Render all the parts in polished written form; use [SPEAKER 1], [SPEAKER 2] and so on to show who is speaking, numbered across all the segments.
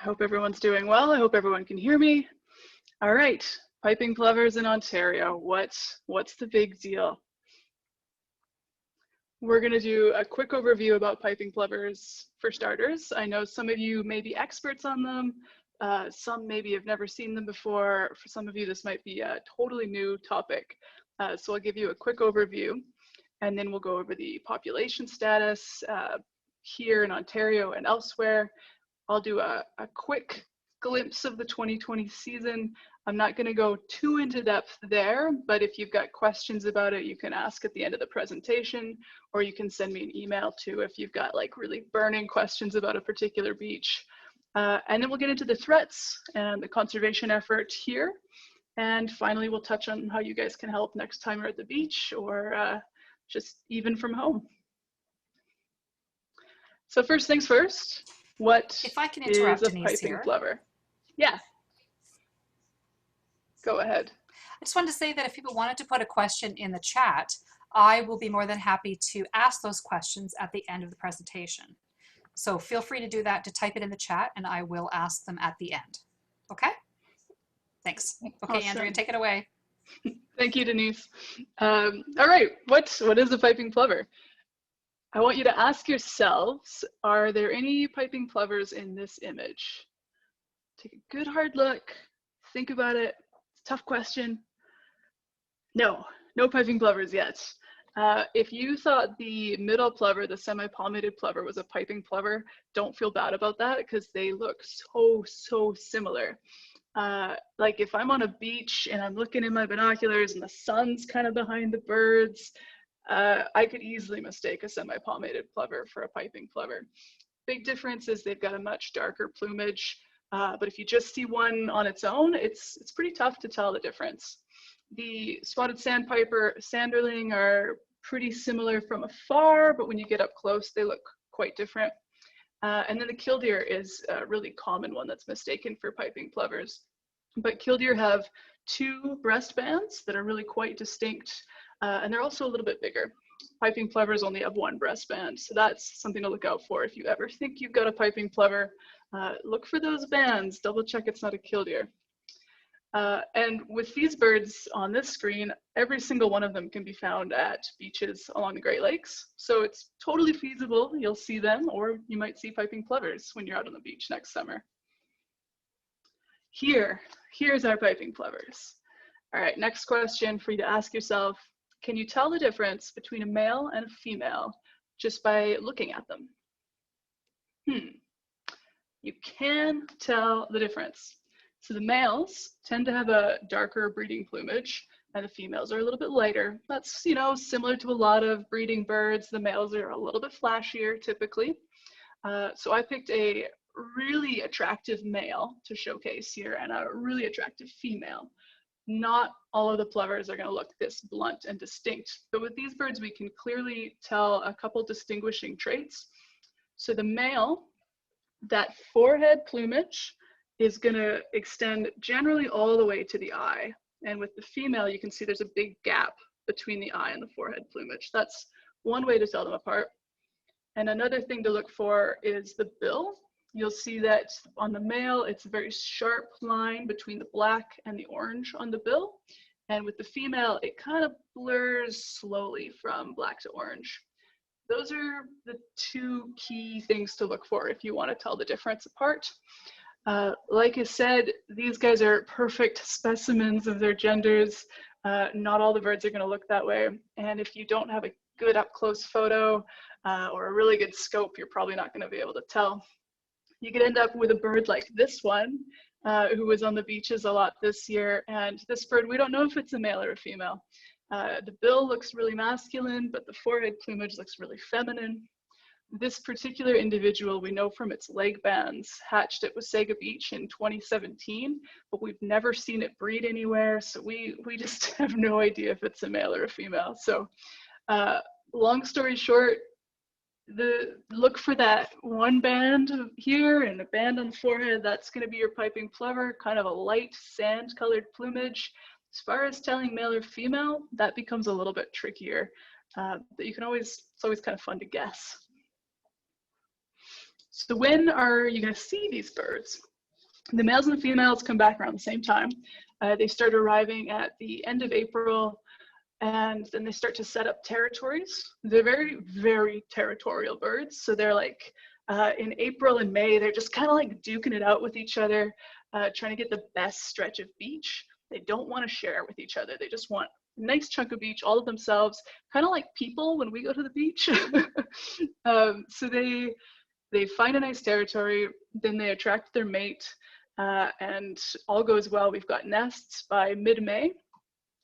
[SPEAKER 1] hope everyone's doing well. I hope everyone can hear me. All right, piping plovers in Ontario. What's the big deal? We're going to do a quick overview about piping plovers for starters. I know some of you may be experts on them. Some maybe have never seen them before. For some of you, this might be a totally new topic. So I'll give you a quick overview, and then we'll go over the population status here in Ontario and elsewhere. I'll do a quick glimpse of the 2020 season. I'm not going to go too into depth there, but if you've got questions about it, you can ask at the end of the presentation, or you can send me an email too if you've got like really burning questions about a particular beach. And then we'll get into the threats and the conservation effort here. And finally, we'll touch on how you guys can help next time you're at the beach or just even from home. So first things first, what
[SPEAKER 2] if I can interrupt,
[SPEAKER 1] is a
[SPEAKER 2] Denise
[SPEAKER 1] piping
[SPEAKER 2] here.
[SPEAKER 1] plover? Yeah. Go ahead.
[SPEAKER 2] I just wanted to say that if people wanted to put a question in the chat, I will be more than happy to ask those questions at the end of the presentation. So feel free to do that, to type it in the chat, and I will ask them at the end. Okay? Thanks. Okay,
[SPEAKER 1] Awesome.
[SPEAKER 2] Andrea, take it away.
[SPEAKER 1] Thank you, Denise. All right, what is a piping plover? I want you to ask yourselves, are there any piping plovers in this image? Take a good hard look, think about it. It's a tough question. No piping plovers yet. If you thought the middle plover, the semi-palmated plover, was a piping plover, don't feel bad about that because they look so similar. Like if I'm on a beach and I'm looking in my binoculars and the sun's kind of behind the birds, I could easily mistake a semi-palmated plover for a piping plover. Big difference is they've got a much darker plumage, but if you just see one on its own, it's pretty tough to tell the difference. The spotted sandpiper, Sanderling are pretty similar from afar, but when you get up close, they look quite different. And then the killdeer is a really common one that's mistaken for piping plovers. But killdeer have two breast bands that are really quite distinct, and they're also a little bit bigger. Piping plovers only have one breast band, so that's something to look out for. If you ever think you've got a piping plover, look for those bands, double check it's not a killdeer. And with these birds on this screen, every single one of them can be found at beaches along the Great Lakes. So it's totally feasible you'll see them, or you might see piping plovers when you're out on the beach next summer. Here's our piping plovers. All right, next question for you to ask yourself, can you tell the difference between a male and a female just by looking at them? You can tell the difference. So the males tend to have a darker breeding plumage and the females are a little bit lighter. That's, you know, similar to a lot of breeding birds. The males are a little bit flashier typically. So I picked a really attractive male to showcase here and a really attractive female. Not all of the plovers are going to look this blunt and distinct, but with these birds we can clearly tell a couple distinguishing traits. So the male, that forehead plumage is going to extend generally all the way to the eye, and with the female you can see there's a big gap between the eye and the forehead plumage. That's one way to tell them apart. And another thing to look for is the bill. You'll see that on the male, it's a very sharp line between the black and the orange on the bill. And with the female, it kind of blurs slowly from black to orange. Those are the two key things to look for if you want to tell the difference apart. Like I said, these guys are perfect specimens of their genders. Not all the birds are going to look that way. And if you don't have a good up close photo or a really good scope, you're probably not going to be able to tell. You could end up with a bird like this one, who was on the beaches a lot this year. And this bird, we don't know if it's a male or a female. The bill looks really masculine, but the forehead plumage looks really feminine. This particular individual, we know from its leg bands, hatched at Salva Beach in 2017, but we've never seen it breed anywhere. So we just have no idea if it's a male or a female. So long story short, look for that one band here and a band on the forehead. That's going to be your piping plover, kind of a light sand colored plumage. As far as telling male or female, that becomes a little bit trickier, but you can always, it's always kind of fun to guess. So when are you going to see these birds? The males and the females come back around the same time. They start arriving at the end of April, and then they start to set up territories. They're very, very territorial birds. So they're like, in April and May, they're just kind of like duking it out with each other, trying to get the best stretch of beach. They don't want to share with each other. They just want a nice chunk of beach all of themselves, kind of like people when we go to the beach. So they find a nice territory, then they attract their mate, and all goes well. We've got nests by mid-May.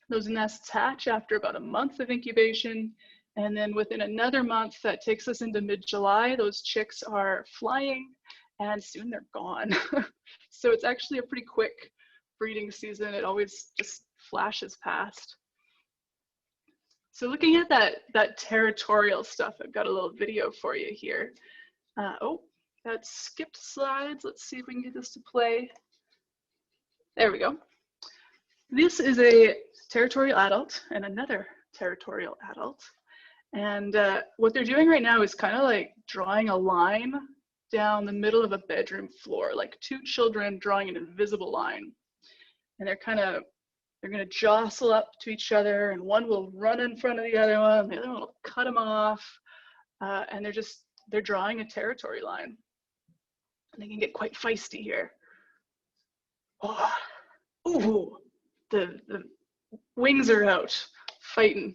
[SPEAKER 1] Those nests hatch after about a month of incubation, and then within another month, that takes us into mid-July, those chicks are flying, and soon they're gone. So it's actually a pretty quick breeding season. It always just flashes past. So looking at that territorial stuff, I've got a little video for you here. Oh, that skipped slides. Let's see if we can get this to play. There we go. This is a territorial adult and another territorial adult. And what they're doing right now is kind of like drawing a line down the middle of a bedroom floor, like two children drawing an invisible line. And they're gonna jostle up to each other, and one will run in front of the other one, the other one will cut them off. And they're drawing a territory line. And they can get quite feisty here. Oh, ooh, the wings are out, fighting.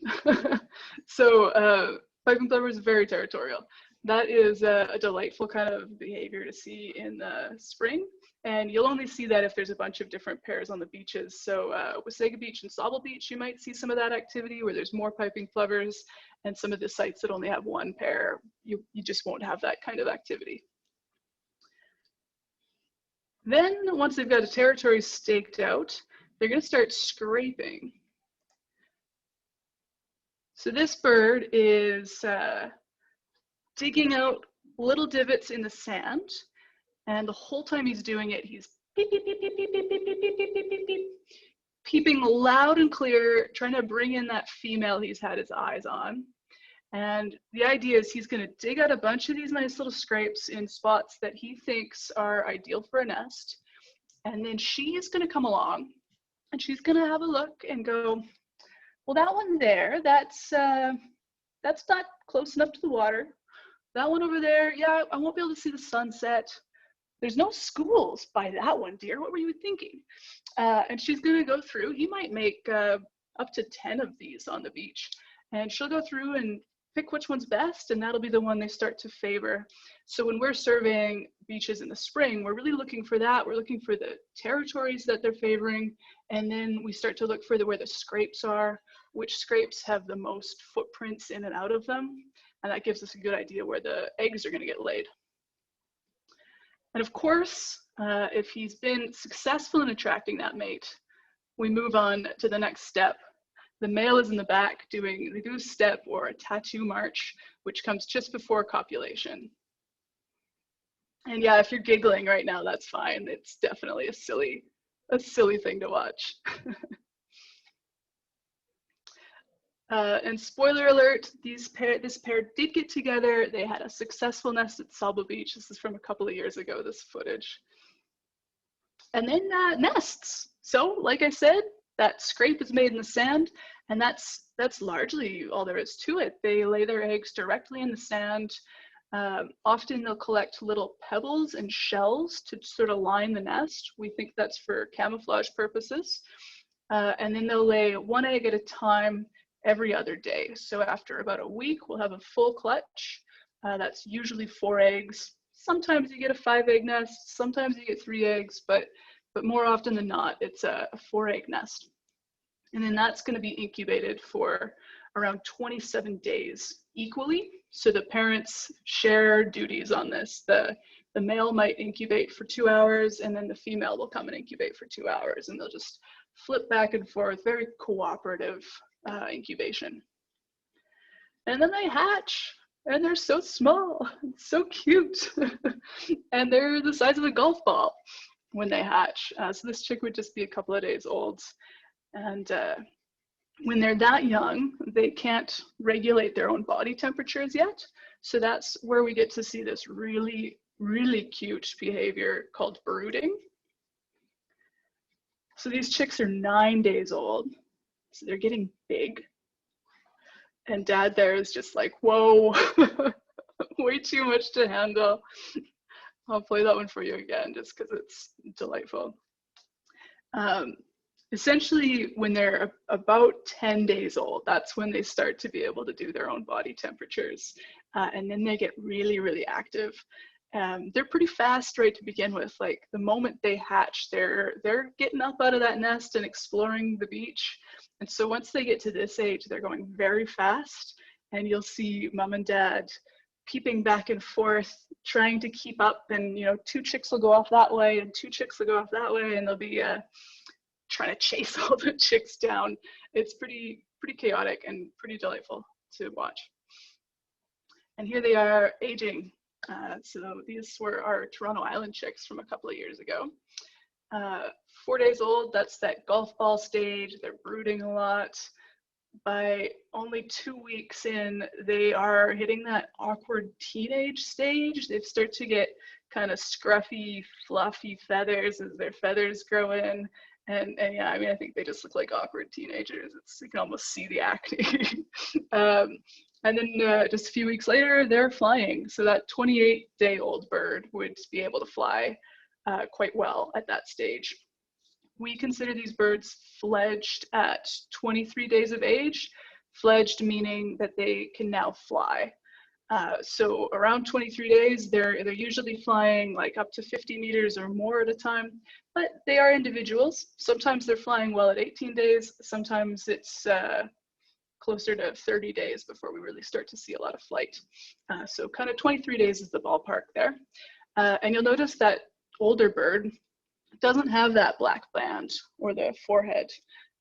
[SPEAKER 1] So Piping Plover is very territorial. That is a delightful kind of behavior to see in the spring. And you'll only see that if there's a bunch of different pairs on the beaches. So Wasaga Beach and Salva Beach, you might see some of that activity where there's more Piping Plovers, and some of the sites that only have one pair, you just won't have that kind of activity. Then once they've got a territory staked out, they're going to start scraping. So this bird is digging out little divots in the sand, and the whole time he's doing it, he's beep, beep, beep, beep, beep, beep, beep, beep, beep, beep, beep, beep, peeping loud and clear, trying to bring in that female he's had his eyes on. And the idea is he's going to dig out a bunch of these nice little scrapes in spots that he thinks are ideal for a nest. And then she's going to come along, and she's going to have a look and go, well, that one there, that's not close enough to the water. That one over there, yeah, I won't be able to see the sunset. There's no schools by that one, dear. What were you thinking? And she's going to go through. He might make up to 10 of these on the beach. And she'll go through and pick which one's best, and that'll be the one they start to favor. So when we're surveying beaches in the spring, we're really looking for that. We're looking for the territories that they're favoring, and then we start to look for where the scrapes are, which scrapes have the most footprints in and out of them, and that gives us a good idea where the eggs are going to get laid. And of course, if he's been successful in attracting that mate, we move on to the next step. The male is in the back doing the goose step or a tattoo march, which comes just before copulation. And yeah, if you're giggling right now, that's fine. It's definitely a silly thing to watch. And spoiler alert, this pair did get together. They had a successful nest at Salva Beach. This is from a couple of years ago, this footage. And then nests. So like I said, that scrape is made in the sand, and that's largely all there is to it. They lay their eggs directly in the sand. Often they'll collect little pebbles and shells to sort of line the nest. We think that's for camouflage purposes. And then they'll lay one egg at a time every other day. So after about a week, we'll have a full clutch. That's usually 4 eggs. Sometimes you get a 5-egg nest, sometimes you get 3 eggs, but more often than not, it's a 4-egg nest. And then that's going to be incubated for around 27 days equally. So the parents share duties on this. The male might incubate for 2 hours, and then the female will come and incubate for 2 hours, and they'll just flip back and forth, very cooperative incubation. And then they hatch, and they're so small, so cute. And they're the size of a golf ball when they hatch. So this chick would just be a couple of days old. And when they're that young, they can't regulate their own body temperatures yet. So that's where we get to see this really, really cute behavior called brooding. So these chicks are 9 days old, so they're getting big. And dad there is just like, whoa, way too much to handle. I'll play that one for you again just because it's delightful. Essentially, when they're about 10 days old, that's when they start to be able to do their own body temperatures. And then they get really, really active. They're pretty fast right to begin with. Like the moment they hatch, they're getting up out of that nest and exploring the beach. And so once they get to this age, they're going very fast. And you'll see mom and dad peeping back and forth, trying to keep up. And, you know, 2 chicks will go off that way and 2 chicks will go off that way. And they'll be trying to chase all the chicks down. It's pretty chaotic and pretty delightful to watch. And here they are aging. So these were our Toronto Island chicks from a couple of years ago. 4 days old, that's that golf ball stage. They're brooding a lot. By only 2 weeks in, they are hitting that awkward teenage stage. They start to get kind of scruffy, fluffy feathers as their feathers grow in. And yeah, I mean, I think they just look like awkward teenagers. You can almost see the acne. And then just a few weeks later, they're flying. So that 28-day-old bird would be able to fly quite well at that stage. We consider these birds fledged at 23 days of age. Fledged meaning that they can now fly. So around 23 days, they're usually flying like up to 50 meters or more at a time, but they are individuals. Sometimes they're flying well at 18 days. Sometimes it's closer to 30 days before we really start to see a lot of flight. So kind of 23 days is the ballpark there. And you'll notice that older bird doesn't have that black band or the forehead,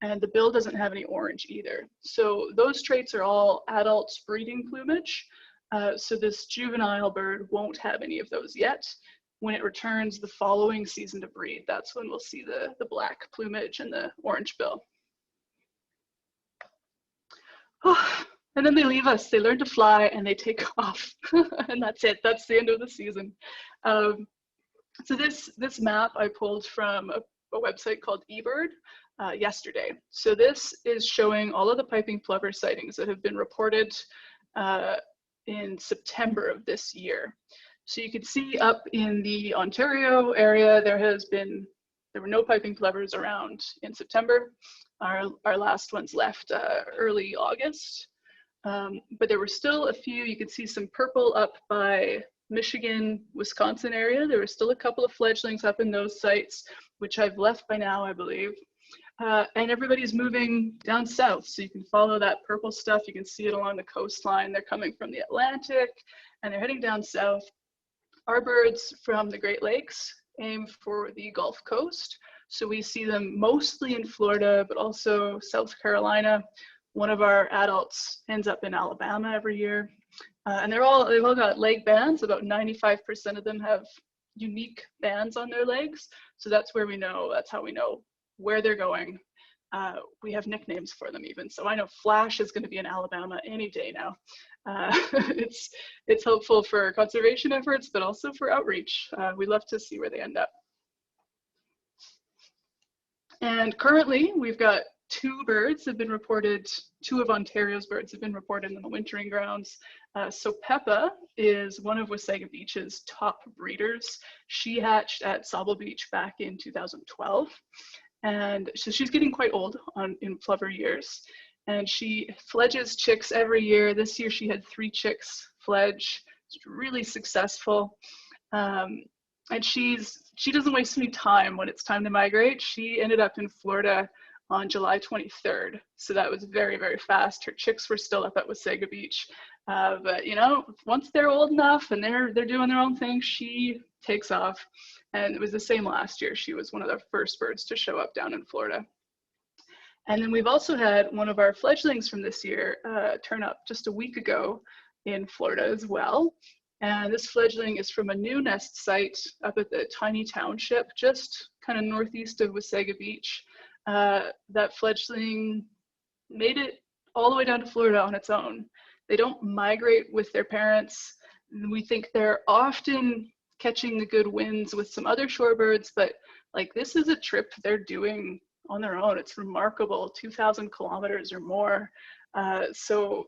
[SPEAKER 1] and the bill doesn't have any orange either. So those traits are all adult breeding plumage. So this juvenile bird won't have any of those yet. When it returns the following season to breed, that's when we'll see the black plumage and the orange bill. Oh, and then they leave us. They learn to fly and they take off. And that's it. That's the end of the season. So this map I pulled from a website called eBird yesterday. So this is showing all of the piping plover sightings that have been reported in September of this year. So you can see up in the Ontario area, there were no piping plovers around in September. Our last ones left early August, but there were still a few. You could see some purple up by Michigan, Wisconsin area. There were still a couple of fledglings up in those sites, which I've left by now, I believe. And everybody's moving down south. So you can follow that purple stuff. You can see it along the coastline. They're coming from the Atlantic and they're heading down south. Our birds from the Great Lakes aim for the Gulf Coast. So we see them mostly in Florida, but also South Carolina. One of our adults ends up in Alabama every year. And they've all got leg bands. About 95% of them have unique bands on their legs. So that's how we know where they're going. We have nicknames for them even. So I know Flash is going to be in Alabama any day now. It's helpful for conservation efforts, but also for outreach. We love to see where they end up. And currently we've got 2 birds have been reported, 2 of Ontario's birds have been reported in the wintering grounds. So Peppa is one of Wasaga Beach's top breeders. She hatched at Salva Beach back in 2012. And so she's getting quite old in plover years. And she fledges chicks every year. This year she had 3 chicks fledge. It's really successful. And she doesn't waste any time when it's time to migrate. She ended up in Florida on July 23rd. So that was very, very fast. Her chicks were still up at Wasaga Beach. But you know, once they're old enough and they're doing their own thing, she takes off. And it was the same last year. She was one of the first birds to show up down in Florida. And then we've also had one of our fledglings from this year turn up just a week ago in Florida as well. And this fledgling is from a new nest site up at the tiny township, just kind of northeast of Wasaga Beach. That fledgling made it all the way down to Florida on its own. They don't migrate with their parents. We think they're often catching the good winds with some other shorebirds, but like this is a trip they're doing on their own. It's remarkable, 2,000 kilometers or more. So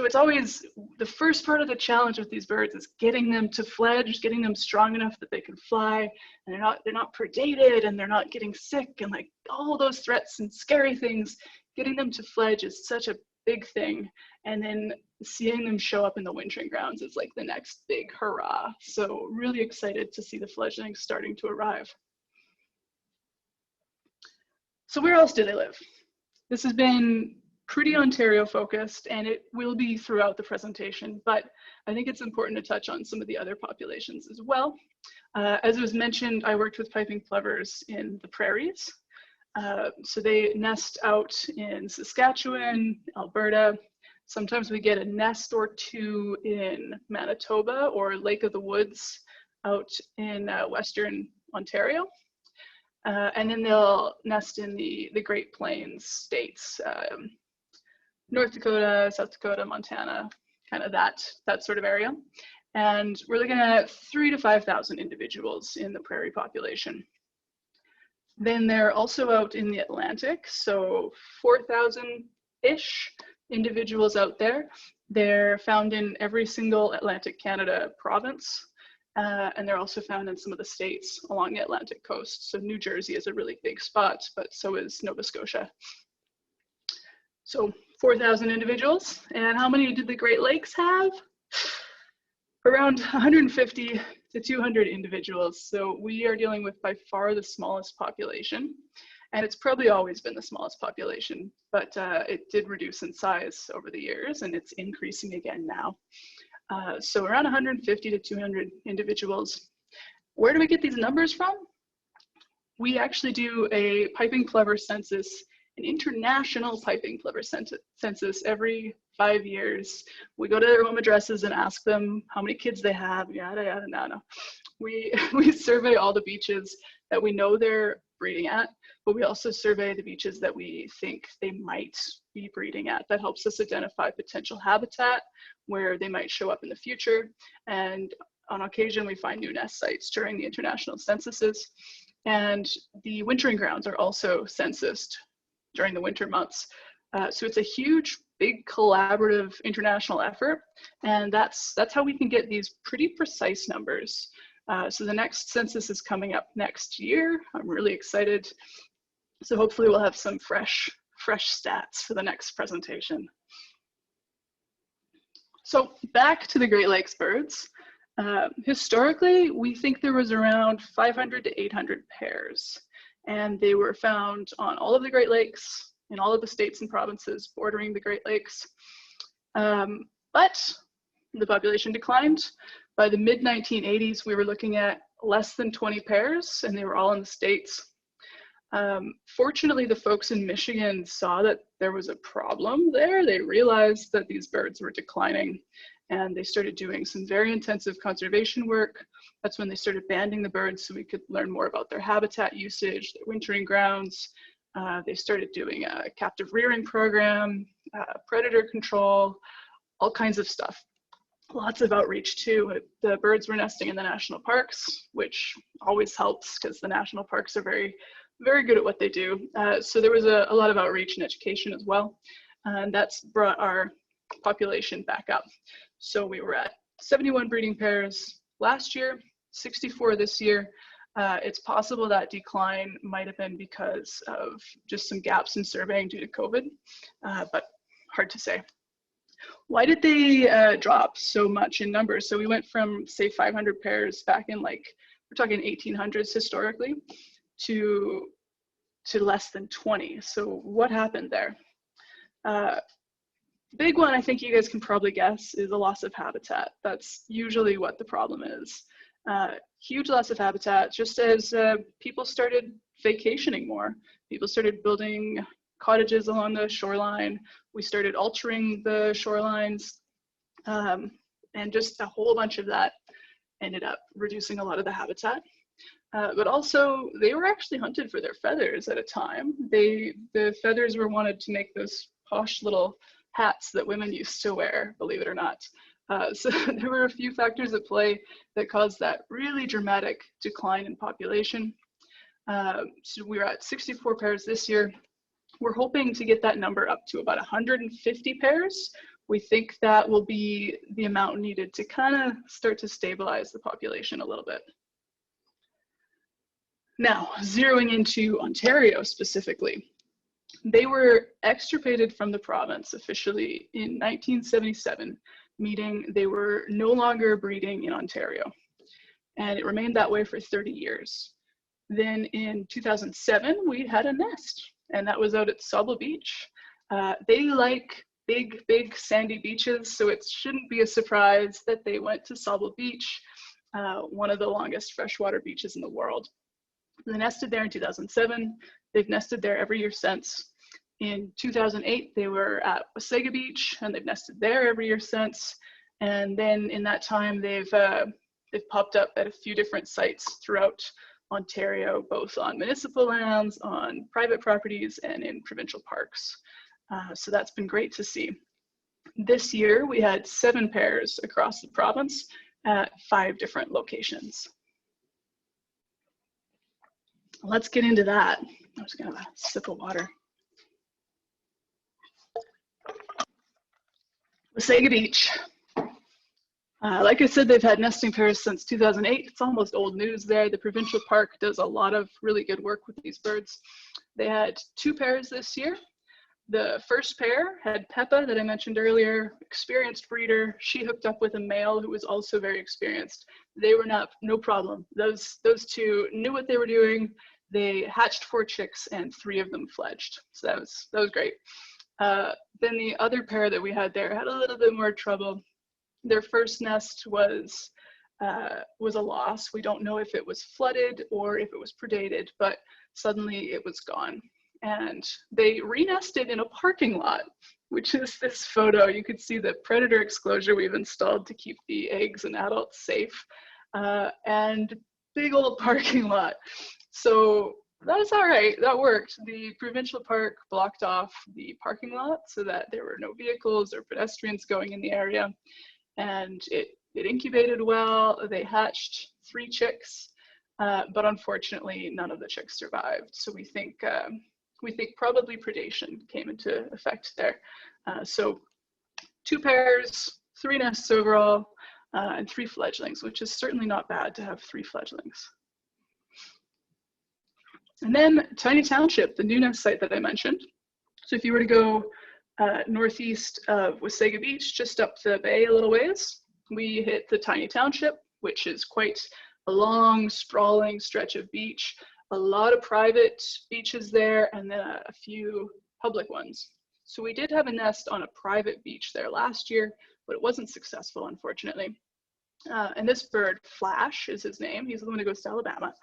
[SPEAKER 1] it's always the first part of the challenge with these birds is getting them to fledge, getting them strong enough that they can fly, and they're not predated, and they're not getting sick, and like all those threats and scary things. Getting them to fledge is such a big thing, and then seeing them show up in the wintering grounds is like the next big hurrah. So really excited to see the fledglings starting to arrive. So where else do they live? This has been pretty Ontario focused, and it will be throughout the presentation, but I think it's important to touch on some of the other populations as well. As was mentioned, I worked with piping plovers in the prairies. So they nest out in Saskatchewan, Alberta. Sometimes we get a nest or two in Manitoba or Lake of the Woods out in Western Ontario. And then they'll nest in the Great Plains states, North Dakota, South Dakota, Montana, kind of that sort of area. And we're looking at 3,000 to 5,000 individuals in the prairie population. Then they're also out in the Atlantic, so 4,000-ish individuals out there. They're found in every single Atlantic Canada province, and they're also found in some of the states along the Atlantic coast. So New Jersey is a really big spot, but so is Nova Scotia. So 4,000 individuals. And how many did the Great Lakes have? Around 150 to 200 individuals. So we are dealing with by far the smallest population. And it's probably always been the smallest population, but it did reduce in size over the years, and it's increasing again now. So around 150 to 200 individuals. Where do we get these numbers from? We actually do a piping plover census, an international piping plover census every 5 years. We go to their home addresses and ask them how many kids they have, yada, yada, yada. We survey all the beaches that we know they're breeding at, but we also survey the beaches that we think they might be breeding at. That helps us identify potential habitat where they might show up in the future. And on occasion, we find new nest sites during the international censuses. And the wintering grounds are also censused during the winter months. So it's a huge, big collaborative international effort. And that's how we can get these pretty precise numbers. So the next census is coming up next year. I'm really excited. So hopefully we'll have some fresh stats for the next presentation. So back to the Great Lakes birds. Historically, we think there was around 500 to 800 pairs, and they were found on all of the Great Lakes, in all of the states and provinces bordering the Great Lakes. But the population declined. By the mid-1980s, we were looking at less than 20 pairs, and they were all in the States. Fortunately, the folks in Michigan saw that there was a problem there. They realized that these birds were declining, and they started doing some very intensive conservation work. That's when they started banding the birds so we could learn more about their habitat usage, their wintering grounds. They started doing a captive rearing program, predator control, all kinds of stuff. Lots of outreach too. The birds were nesting in the national parks, which always helps because the national parks are very, very good at what they do. So there was a lot of outreach and education as well. And that's brought our population back up. So we were at 71 breeding pairs last year, 64 this year. It's possible that decline might have been because of just some gaps in surveying due to COVID, but hard to say. Why did they drop so much in numbers? So we went from, say, 500 pairs back in, like, we're talking 1800s historically, to less than 20. So what happened there? Big one, I think you guys can probably guess, is a loss of habitat. That's usually what the problem is. Huge loss of habitat, just as people started vacationing more. People started building cottages along the shoreline. We started altering the shorelines, and just a whole bunch of that ended up reducing a lot of the habitat. But also, they were actually hunted for their feathers at a time. The feathers were wanted to make those posh little hats that women used to wear, believe it or not. So there were a few factors at play that caused that really dramatic decline in population. So we were at 64 pairs this year. We're hoping to get that number up to about 150 pairs. We think that will be the amount needed to kind of start to stabilize the population a little bit. Now, zeroing into Ontario specifically, they were extirpated from the province officially in 1977, meaning they were no longer breeding in Ontario. And it remained that way for 30 years. Then in 2007, we had a nest, and that was out at Salva Beach. They like big sandy beaches, so it shouldn't be a surprise that they went to Salva Beach, one of the longest freshwater beaches in the world. They nested there in 2007. They've nested there every year since. In 2008, they were at Wasaga Beach, and they've nested there every year since. And then in that time, they've popped up at a few different sites throughout Ontario, both on municipal lands, on private properties, and in provincial parks. So that's been great to see. This year, we had 7 pairs across the province at 5 different locations. Let's get into that. I'm just gonna have a sip of water. Wasaga Beach. Like I said, they've had nesting pairs since 2008. It's almost old news there. The Provincial Park does a lot of really good work with these birds. They had 2 pairs this year. The first pair had Peppa that I mentioned earlier, experienced breeder. She hooked up with a male who was also very experienced. They were no problem. Those 2 knew what they were doing. They hatched 4 chicks and 3 of them fledged. So that was great. Then the other pair that we had there had a little bit more trouble. Their first nest was a loss. We don't know if it was flooded or if it was predated, but suddenly it was gone. And they re-nested in a parking lot, which is this photo. You could see the predator exclosure we've installed to keep the eggs and adults safe, and big old parking lot. So that's all right, that worked. The Provincial Park blocked off the parking lot so that there were no vehicles or pedestrians going in the area. And it incubated well. They hatched 3 chicks, but unfortunately none of the chicks survived. So we think probably predation came into effect there. So 2 pairs, 3 nests overall, and 3 fledglings, which is certainly not bad to have 3 fledglings. And then Tiny Township, the new nest site that I mentioned. So if you were to go northeast of Wasaga Beach, just up the bay a little ways, we hit the Tiny Township, which is quite a long, sprawling stretch of beach. A lot of private beaches there, and then a few public ones. So we did have a nest on a private beach there last year, but it wasn't successful, unfortunately. And this bird, Flash is his name. He's the one who goes to Alabama.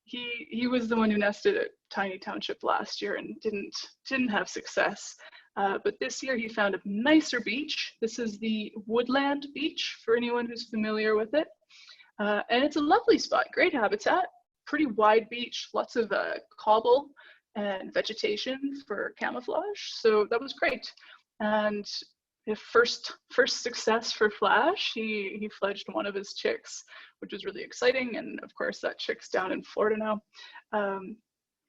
[SPEAKER 1] He was the one who nested at Tiny Township last year and didn't have success. But this year he found a nicer beach. This is the Woodland Beach, for anyone who's familiar with it. And it's a lovely spot, great habitat, pretty wide beach, lots of cobble and vegetation for camouflage. So that was great. And the first success for Flash, he fledged one of his chicks, which was really exciting. And of course that chick's down in Florida now.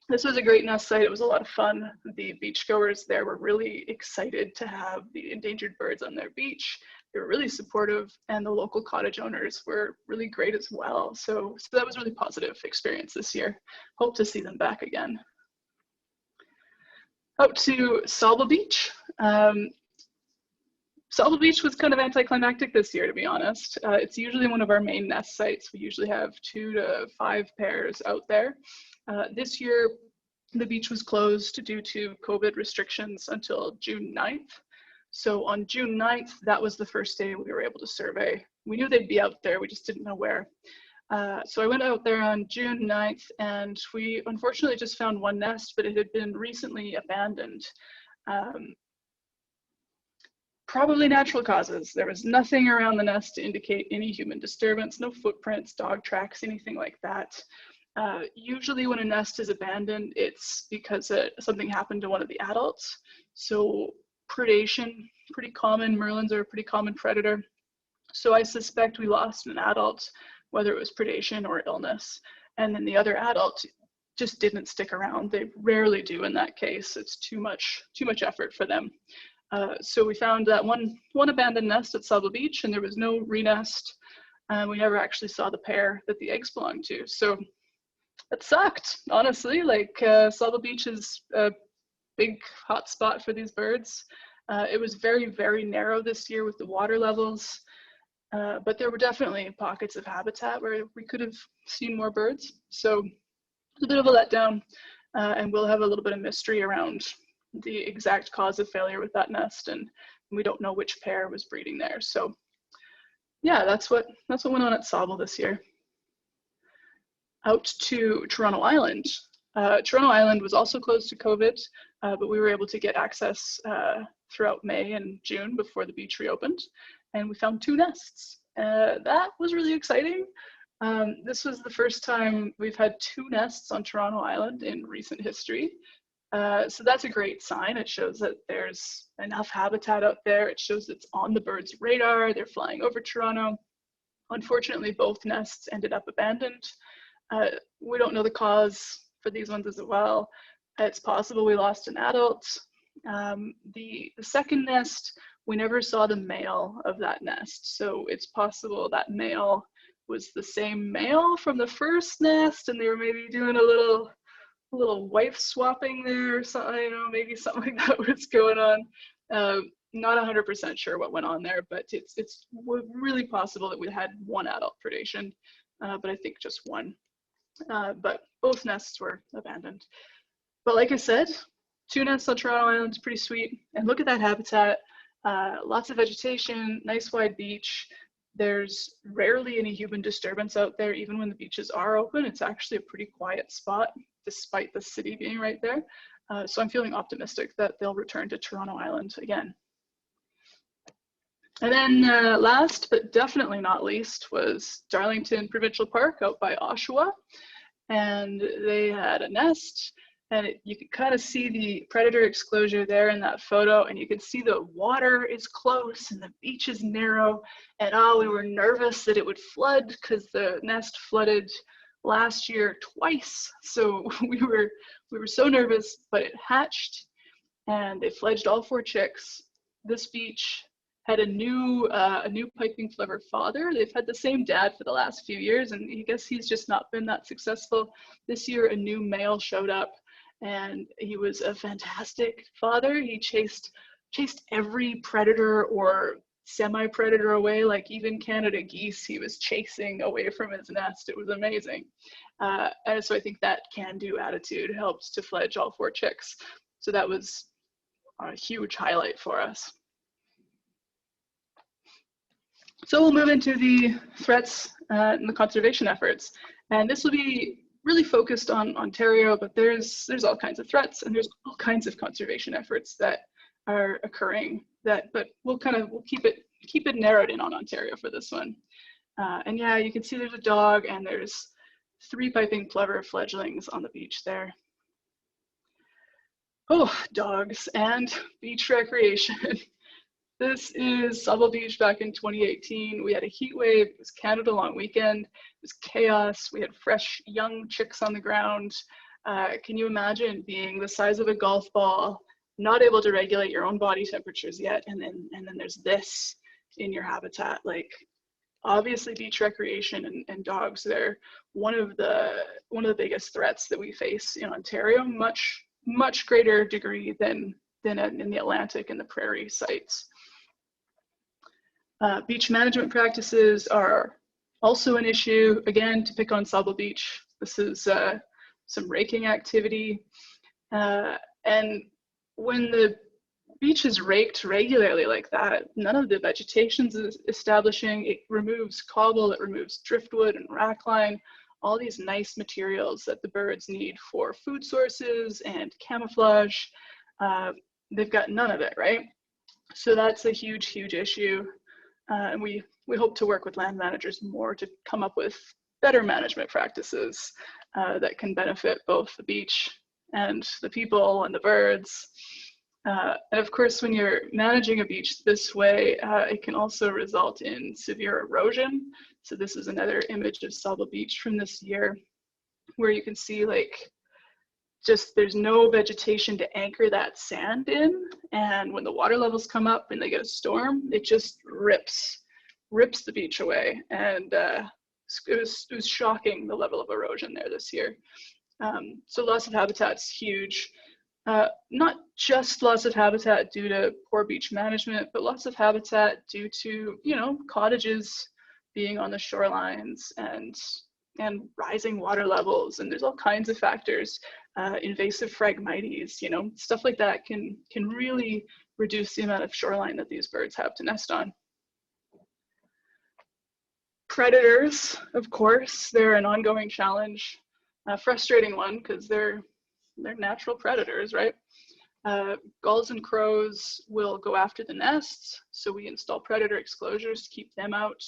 [SPEAKER 1] This was a great nest site. It was a lot of fun. The beachgoers there were really excited to have the endangered birds on their beach. They were really supportive, and the local cottage owners were really great as well. So that was a really positive experience this year. Hope to see them back again. Out to Salva Beach. Salva Beach was kind of anticlimactic this year, to be honest. It's usually one of our main nest sites. We usually have 2 to 5 pairs out there. This year, the beach was closed due to COVID restrictions until June 9th. So on June 9th, that was the first day we were able to survey. We knew they'd be out there, we just didn't know where. So I went out there on June 9th, and we unfortunately just found 1 nest, but it had been recently abandoned. Probably natural causes. There was nothing around the nest to indicate any human disturbance, no footprints, dog tracks, anything like that. Usually when a nest is abandoned, it's because something happened to one of the adults. So predation, pretty common. Merlins are a pretty common predator. So I suspect we lost an adult, whether it was predation or illness. And then the other adult just didn't stick around. They rarely do in that case. It's too much effort for them. So we found that one abandoned nest at Salva Beach, and there was no renest. We never actually saw the pair that the eggs belonged to. So it sucked, honestly. Like Salva Beach is a big hot spot for these birds. It was very, very narrow this year with the water levels, but there were definitely pockets of habitat where we could have seen more birds. So it's a bit of a letdown, and we'll have a little bit of mystery around the exact cause of failure with that nest, and we don't know which pair was breeding there. So yeah, that's what went on at Salva this year. Out to Toronto Island. Toronto Island was also closed to COVID, but we were able to get access throughout May and June before the beach reopened, and we found 2 nests. That was really exciting. This was the first time we've had 2 nests on Toronto Island in recent history. So that's a great sign. It shows that there's enough habitat out there. It shows it's on the birds' radar. They're flying over Toronto. Unfortunately, both nests ended up abandoned. We don't know the cause for these ones as well. It's possible we lost an adult. The second nest, we never saw the male of that nest. So it's possible that male was the same male from the first nest, and they were maybe doing a little wife swapping there or something, you know, maybe something like that was going on. Not 100% sure what went on there, but it's really possible that we had 1 adult predation, but I think just 1. But both nests were abandoned. But like I said, 2 nests on Toronto Island is pretty sweet. And look at that habitat. Lots of vegetation, nice wide beach. There's rarely any human disturbance out there, even when the beaches are open. It's actually a pretty quiet spot, despite the city being right there. So I'm feeling optimistic that they'll return to Toronto Island again. And then last, but definitely not least, was Darlington Provincial Park out by Oshawa. And they had a nest, and you could kind of see the predator exclosure there in that photo, and you could see the water is close and the beach is narrow. And we were nervous that it would flood because the nest flooded last year twice. So we were so nervous, but it hatched and they fledged all 4 chicks. This beach had a new Piping Plover father. They've had the same dad for the last few years, and I guess he's just not been that successful. This year, a new male showed up, and he was a fantastic father. He chased every predator or semi-predator away, like even Canada geese he was chasing away from his nest. It was amazing. And so I think that can-do attitude helped to fledge all 4 chicks. So that was a huge highlight for us. So we'll move into the threats and the conservation efforts. And this will be really focused on Ontario, but there's all kinds of threats and there's all kinds of conservation efforts that are occurring but we'll keep it narrowed in on Ontario for this one. And yeah, you can see there's a dog and there's 3 Piping Plover fledglings on the beach there. Oh, dogs and beach recreation. This is Salva Beach back in 2018. We had a heat wave. It was Canada long weekend. It was chaos. We had fresh young chicks on the ground. Can you imagine being the size of a golf ball, not able to regulate your own body temperatures yet, and then there's this in your habitat? Like, obviously beach recreation and dogs, they're one of the biggest threats that we face in Ontario, much greater degree than in the Atlantic and the prairie sites. Beach management practices are also an issue. Again, to pick on Salva Beach, this is some raking activity. And when the beach is raked regularly like that, none of the vegetation is establishing. It removes cobble, it removes driftwood and rackline, all these nice materials that the birds need for food sources and camouflage. They've got none of it, right? So that's a huge issue. And we hope to work with land managers more to come up with better management practices that can benefit both the beach and the people and the birds. And of course, when you're managing a beach this way, it can also result in severe erosion. So this is another image of Salva Beach from this year, where you can see like there's no vegetation to anchor that sand in. And when the water levels come up and they get a storm, it just rips the beach away. And it was shocking, the level of erosion there this year. So loss of habitat's huge. Not just loss of habitat due to poor beach management, but loss of habitat due to, cottages being on the shorelines and rising water levels. And there's all kinds of factors, invasive Phragmites, stuff like that can really reduce the amount of shoreline that these birds have to nest on. Predators, of course, they're an ongoing challenge, a frustrating one because they're natural predators, right? Gulls and crows will go after the nests, so we install predator exclosures to keep them out,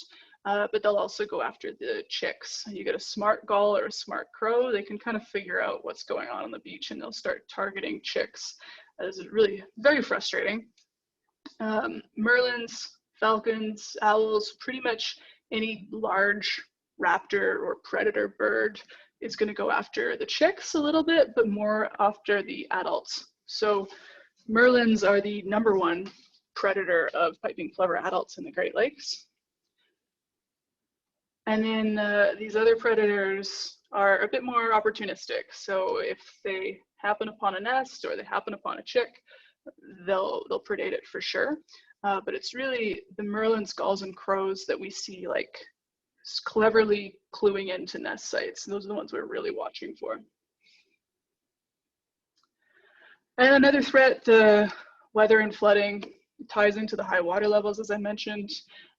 [SPEAKER 1] but they'll also go after the chicks. You get a smart gull or a smart crow, they can kind of figure out what's going on the beach and they'll start targeting chicks. That is really very frustrating. Merlins, falcons, owls, pretty much any large raptor or predator bird is going to go after the chicks a little bit, but more after the adults. So merlins are the #1 predator of piping plover adults in the Great Lakes. And then these other predators are a bit more opportunistic. So if they happen upon a nest or they happen upon a chick, they'll predate it for sure. But it's really the merlins, gulls, and crows that we see like cleverly cluing into nest sites. Those are the ones we're really watching for. And another threat, weather and flooding, ties into the high water levels, as I mentioned.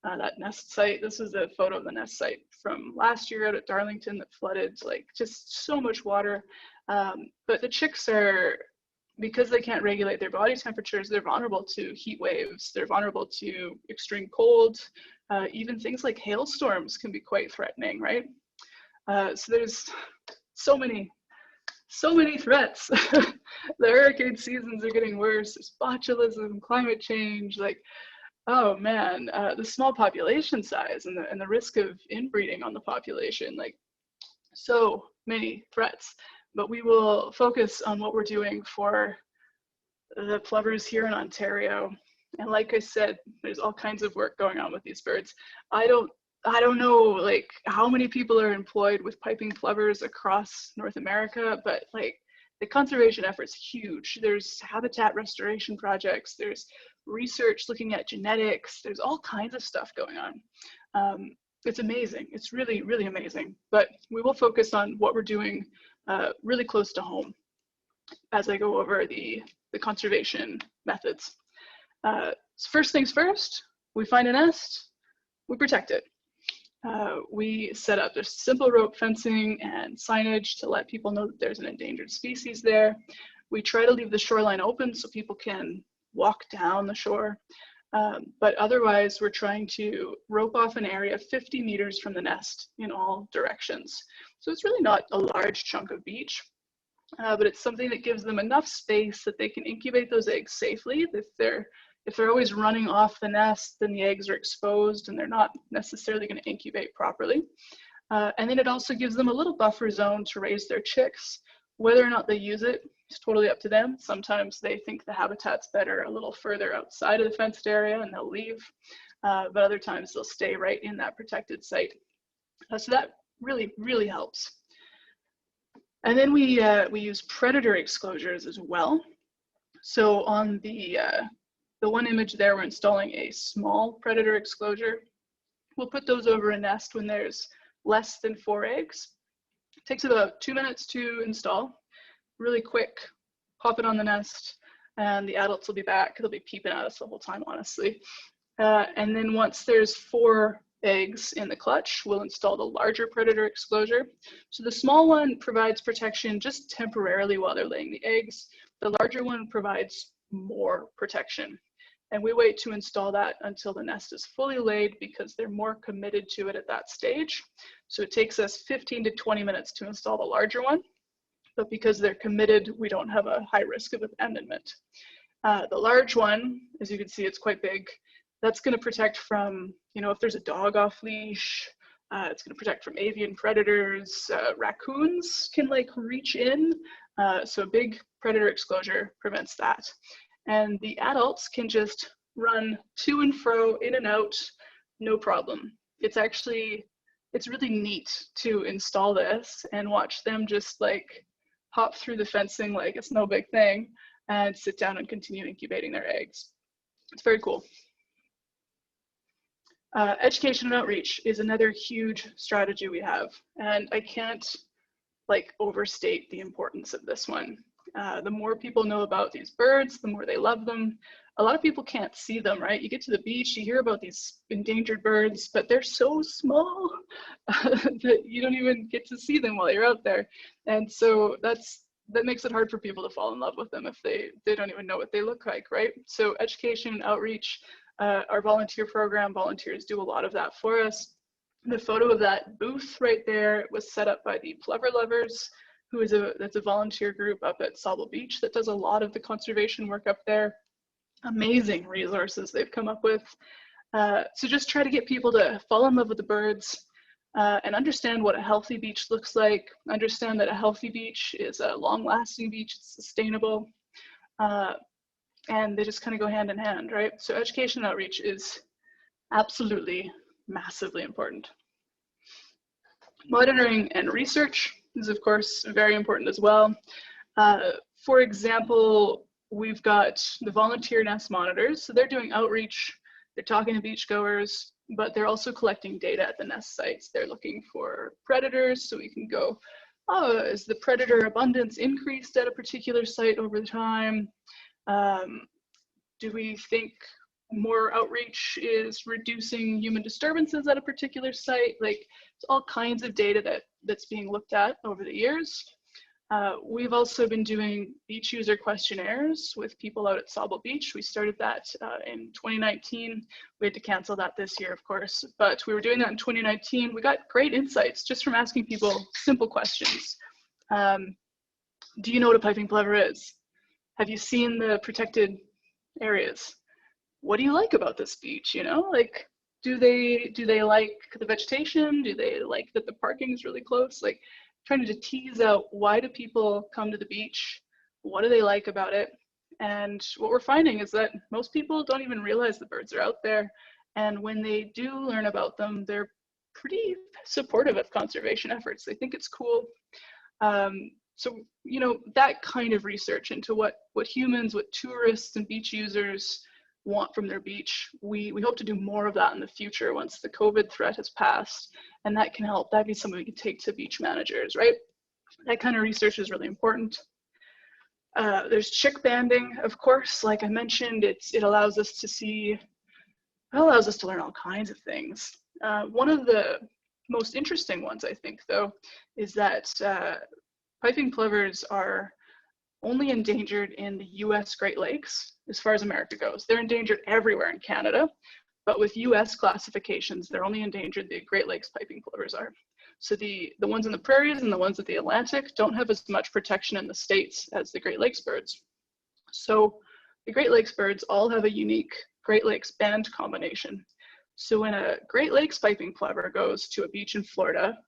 [SPEAKER 1] That nest site, this is a photo of the nest site from last year out at Darlington that flooded, like just so much water. But the chicks are, because they can't regulate their body temperatures, they're vulnerable to heat waves. They're vulnerable to extreme cold. Even things like hailstorms can be quite threatening, right? So there's so many threats. The hurricane seasons are getting worse. There's botulism, climate change, like, oh man, the small population size and the risk of inbreeding on the population, like so many threats. But we will focus on what we're doing for the plovers here in Ontario. And like I said, there's all kinds of work going on with these birds. I don't know like how many people are employed with piping plovers across North America, but like the conservation effort's huge. There's habitat restoration projects, there's research looking at genetics, there's all kinds of stuff going on. It's amazing, it's really, really amazing. But we will focus on what we're doing really close to home as I go over the conservation methods. So first things first, we find a nest, we protect it. We set up just simple rope fencing and signage to let people know that there's an endangered species there. We try to leave the shoreline open so people can walk down the shore. But otherwise, we're trying to rope off an area 50 meters from the nest in all directions. So it's really not a large chunk of beach, but it's something that gives them enough space that they can incubate those eggs safely. If they're always running off the nest, then the eggs are exposed and they're not necessarily going to incubate properly. And then it also gives them a little buffer zone to raise their chicks. Whether or not they use it, it's totally up to them. Sometimes they think the habitat's better a little further outside of the fenced area and they'll leave. But other times they'll stay right in that protected site. So that really, really helps. And then we use predator exclosures as well. So on the one image there, we're installing a small predator exclosure. We'll put those over a nest when there's less than 4 eggs. It takes about 2 minutes to install. Really quick, pop it on the nest, and the adults will be back. They'll be peeping at us the whole time, honestly. And then once there's 4 eggs in the clutch, we'll install the larger predator exclosure. So the small one provides protection just temporarily while they're laying the eggs. The larger one provides more protection. And we wait to install that until the nest is fully laid because they're more committed to it at that stage. So it takes us 15 to 20 minutes to install the larger one, but because they're committed, we don't have a high risk of abandonment. The large one, as you can see, it's quite big. That's going to protect from, if there's a dog off leash, It's going to protect from avian predators. Raccoons can like reach in, so big predator exposure prevents that. And the adults can just run to and fro, in and out, no problem. It's really neat to install this and watch them just like hop through the fencing like it's no big thing and sit down and continue incubating their eggs. It's very cool. Education and outreach is another huge strategy we have, and I can't like overstate the importance of this one. The more people know about these birds, the more they love them. A lot of people can't see them, right? You get to the beach, you hear about these endangered birds, but they're so small that you don't even get to see them while you're out there. And so that makes it hard for people to fall in love with them if they don't even know what they look like, right? So education and outreach, our volunteer program, volunteers do a lot of that for us. The photo of that booth right there was set up by the Plover Lovers, that's a volunteer group up at Salva Beach that does a lot of the conservation work up there. Amazing resources they've come up with. So just try to get people to fall in love with the birds and understand what a healthy beach looks like, understand that a healthy beach is a long-lasting beach, it's sustainable, and they just kind of go hand in hand, right? So education and outreach is absolutely massively important. Monitoring and research is, of course, very important as well. For example, we've got the volunteer nest monitors. So they're doing outreach, they're talking to beachgoers, but they're also collecting data at the nest sites. They're looking for predators, so we can go, oh, is the predator abundance increased at a particular site over time? Do we think more outreach is reducing human disturbances at a particular site? Like, it's all kinds of data that's being looked at over the years. We've also been doing beach user questionnaires with people out at Salva Beach. We started that in 2019. We had to cancel that this year, of course, but we were doing that in 2019. We got great insights just from asking people simple questions. Do you know what a piping plover is? Have you seen the protected areas? What do you like about this beach? You know, like, do they like the vegetation? Do they like that the parking is really close? Like, trying to tease out, why do people come to the beach? What do they like about it? And what we're finding is that most people don't even realize the birds are out there. And when they do learn about them, they're pretty supportive of conservation efforts. They think it's cool. So, you know, that kind of research into what humans, what tourists and beach users want from their beach. We hope to do more of that in the future once the COVID threat has passed, and that can help. That'd be something we can take to beach managers, right? That kind of research is really important. There's chick banding, of course. Like I mentioned, it allows us to learn all kinds of things. One of the most interesting ones, I think, though, is that piping plovers are only endangered in the US Great Lakes, as far as America goes. They're endangered everywhere in Canada, but with US classifications, they're only endangered the Great Lakes piping plovers are. So the ones in the prairies and the ones at the Atlantic don't have as much protection in the States as the Great Lakes birds. So the Great Lakes birds all have a unique Great Lakes band combination. So when a Great Lakes piping plover goes to a beach in Florida,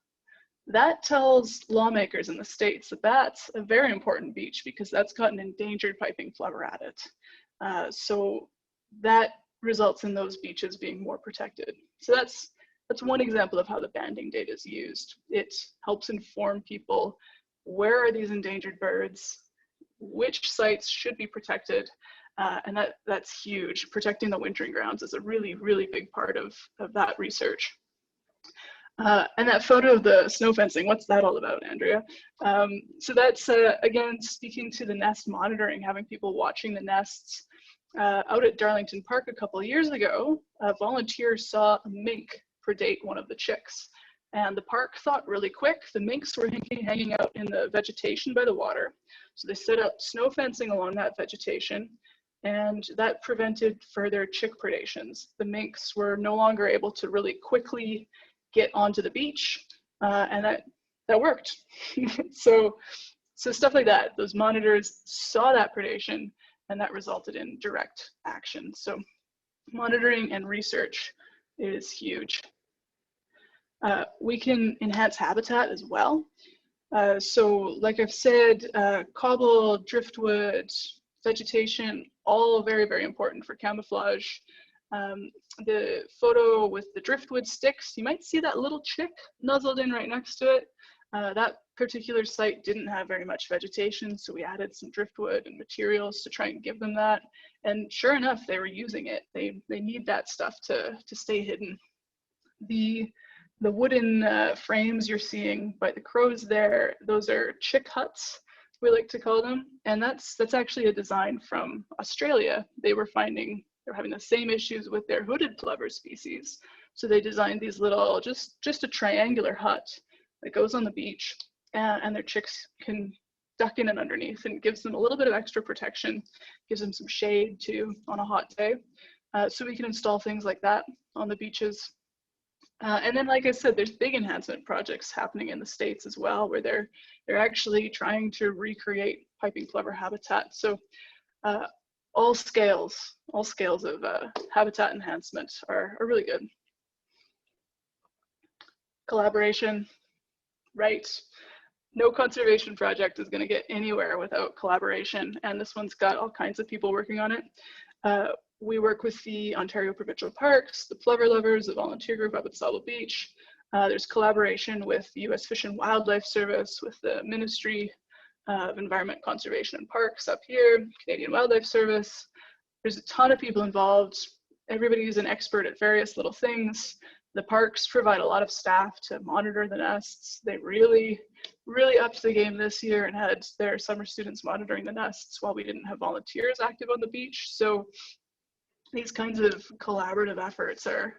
[SPEAKER 1] that tells lawmakers in the States that that's a very important beach because that's got an endangered piping plover at it. So that results in those beaches being more protected. So that's one example of how the banding data is used. It helps inform people, where are these endangered birds, which sites should be protected, and that's huge. Protecting the wintering grounds is a really, really big part of that research. And that photo of the snow fencing, what's that all about, Andrea? So that's, again, speaking to the nest monitoring, having people watching the nests. Out at Darlington Park a couple of years ago, a volunteer saw a mink predate one of the chicks. And the park thought really quick, the minks were hanging out in the vegetation by the water. So they set up snow fencing along that vegetation, and that prevented further chick predations. The minks were no longer able to really quickly get onto the beach, and that worked. so stuff like that, those monitors saw that predation, and that resulted in direct action. So monitoring and research is huge. We can enhance habitat as well. So like I've said, cobble, driftwood, vegetation, all very, very important for camouflage. The photo with the driftwood sticks, you might see that little chick nuzzled in right next to it. That particular site didn't have very much vegetation, so we added some driftwood and materials to try and give them that. And sure enough, they were using it. They need that stuff to stay hidden. The wooden frames you're seeing by the crows there, those are chick huts, we like to call them. And that's actually a design from Australia. They were having the same issues with their hooded plover species. So they designed these little, just a triangular hut that goes on the beach, and their chicks can duck in and underneath, and gives them a little bit of extra protection, gives them some shade too on a hot day. So we can install things like that on the beaches. And then, like I said, there's big enhancement projects happening in the States as well, where they're actually trying to recreate piping plover habitat. So all scales of habitat enhancement are really good. Collaboration, right? No conservation project is going to get anywhere without collaboration, and this one's got all kinds of people working on it. We work with the Ontario Provincial Parks, the Plover Lovers, the volunteer group up at Salva Beach. There's collaboration with the U.S. Fish and Wildlife Service, with the Ministry of Environment, Conservation and Parks up here, Canadian Wildlife Service. There's a ton of people involved. Everybody's an expert at various little things. The parks provide a lot of staff to monitor the nests. They really upped the game this year and had their summer students monitoring the nests while we didn't have volunteers active on the beach. So these kinds of collaborative efforts are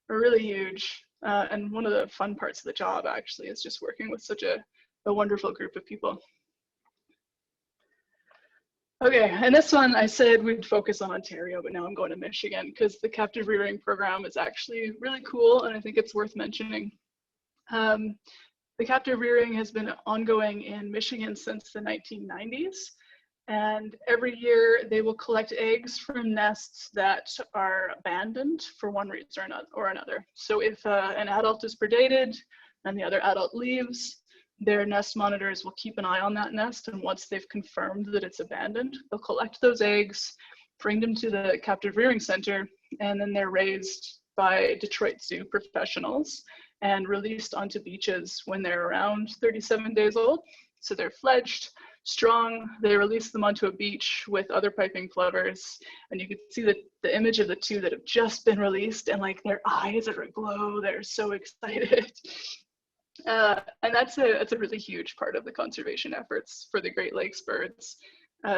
[SPEAKER 1] really huge. And one of the fun parts of the job actually is just working with such a wonderful group of people. Okay, and this one I said we'd focus on Ontario, but now I'm going to Michigan because the captive rearing program is actually really cool, and I think it's worth mentioning. The captive rearing has been ongoing in Michigan since the 1990s, and every year they will collect eggs from nests that are abandoned for one reason or another. So if an adult is predated and the other adult leaves, their nest monitors will keep an eye on that nest, and once they've confirmed that it's abandoned, they'll collect those eggs, bring them to the captive rearing center, and then they're raised by Detroit Zoo professionals and released onto beaches when they're around 37 days old. So they're fledged, strong. They release them onto a beach with other piping plovers, and you can see the image of the two that have just been released, and like their eyes are aglow. They're so excited. And that's a really huge part of the conservation efforts for the Great Lakes birds.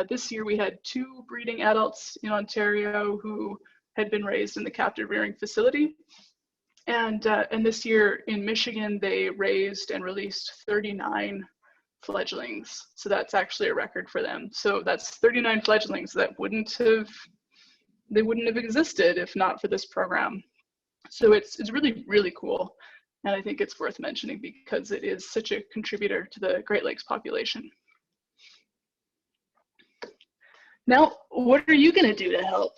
[SPEAKER 1] This year we had 2 breeding adults in Ontario who had been raised in the captive rearing facility. And this year in Michigan, they raised and released 39 fledglings. So that's actually a record for them. So that's 39 fledglings that wouldn't have existed if not for this program. So it's really, really cool. And I think it's worth mentioning because it is such a contributor to the Great Lakes population. Now, what are you going to do to help?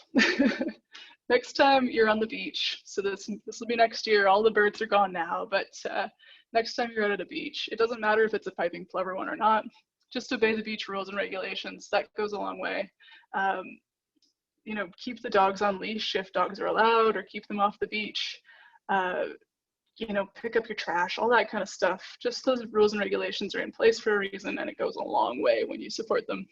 [SPEAKER 1] Next time you're on the beach, so this will be next year, all the birds are gone now, but next time you're out at a beach, it doesn't matter if it's a piping plover one or not, just obey the beach rules and regulations. That goes a long way. You know, keep the dogs on leash if dogs are allowed, or keep them off the beach. You know, pick up your trash, all that kind of stuff. Just those rules and regulations are in place for a reason, and it goes a long way when you support them.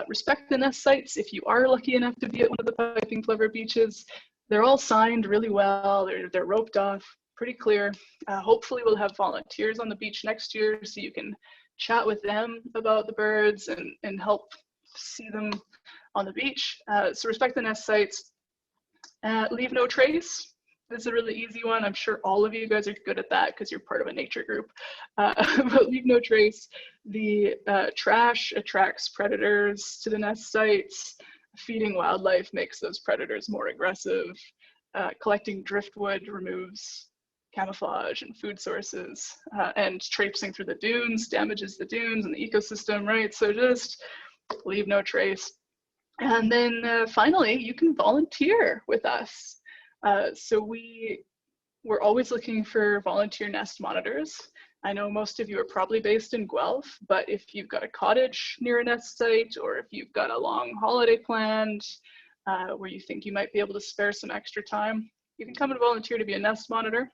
[SPEAKER 1] Respect the nest sites. If you are lucky enough to be at one of the piping plover beaches, they're all signed really well. They're roped off, pretty clear. Hopefully we'll have volunteers on the beach next year so you can chat with them about the birds and help see them on the beach. So respect the nest sites. Leave no trace. This is a really easy one. I'm sure all of you guys are good at that because you're part of a nature group. But leave no trace. The trash attracts predators to the nest sites. Feeding wildlife makes those predators more aggressive. Collecting driftwood removes camouflage and food sources. And traipsing through the dunes damages the dunes and the ecosystem, right? So just leave no trace. And then finally, you can volunteer with us. So we we're always looking for volunteer nest monitors. I know most of you are probably based in Guelph, but if you've got a cottage near a nest site, or if you've got a long holiday planned where you think you might be able to spare some extra time, you can come and volunteer to be a nest monitor.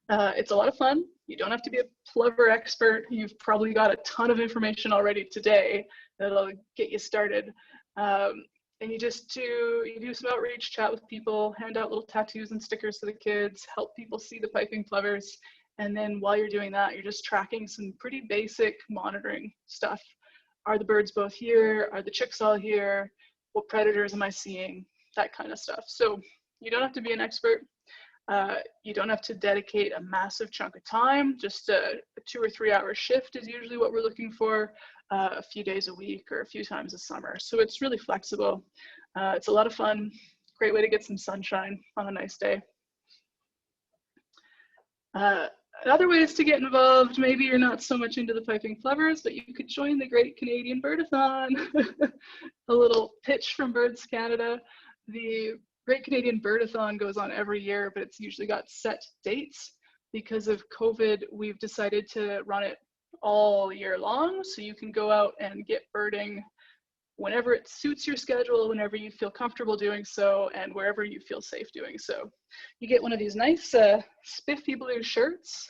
[SPEAKER 1] It's a lot of fun. You don't have to be a plover expert. You've probably got a ton of information already today that'll get you started. And you do some outreach, chat with people, hand out little tattoos and stickers to the kids, help people see the piping plovers. And then while you're doing that, you're just tracking some pretty basic monitoring stuff. Are the birds both here? Are the chicks all here? What predators am I seeing? That kind of stuff. So you don't have to be an expert. You don't have to dedicate a massive chunk of time. Just a 2 or 3 hour shift is usually what we're looking for, a few days a week or a few times a summer. So it's really flexible. It's a lot of fun. Great way to get some sunshine on a nice day. Other ways to get involved, maybe you're not so much into the piping plovers, but you could join the Great Canadian Bird-A-Thon. A little pitch from Birds Canada. The Great Canadian Bird-A-Thon goes on every year, but it's usually got set dates. Because of COVID, we've decided to run it all year long, so you can go out and get birding whenever it suits your schedule, whenever you feel comfortable doing so, and wherever you feel safe doing so. You get one of these nice spiffy blue shirts.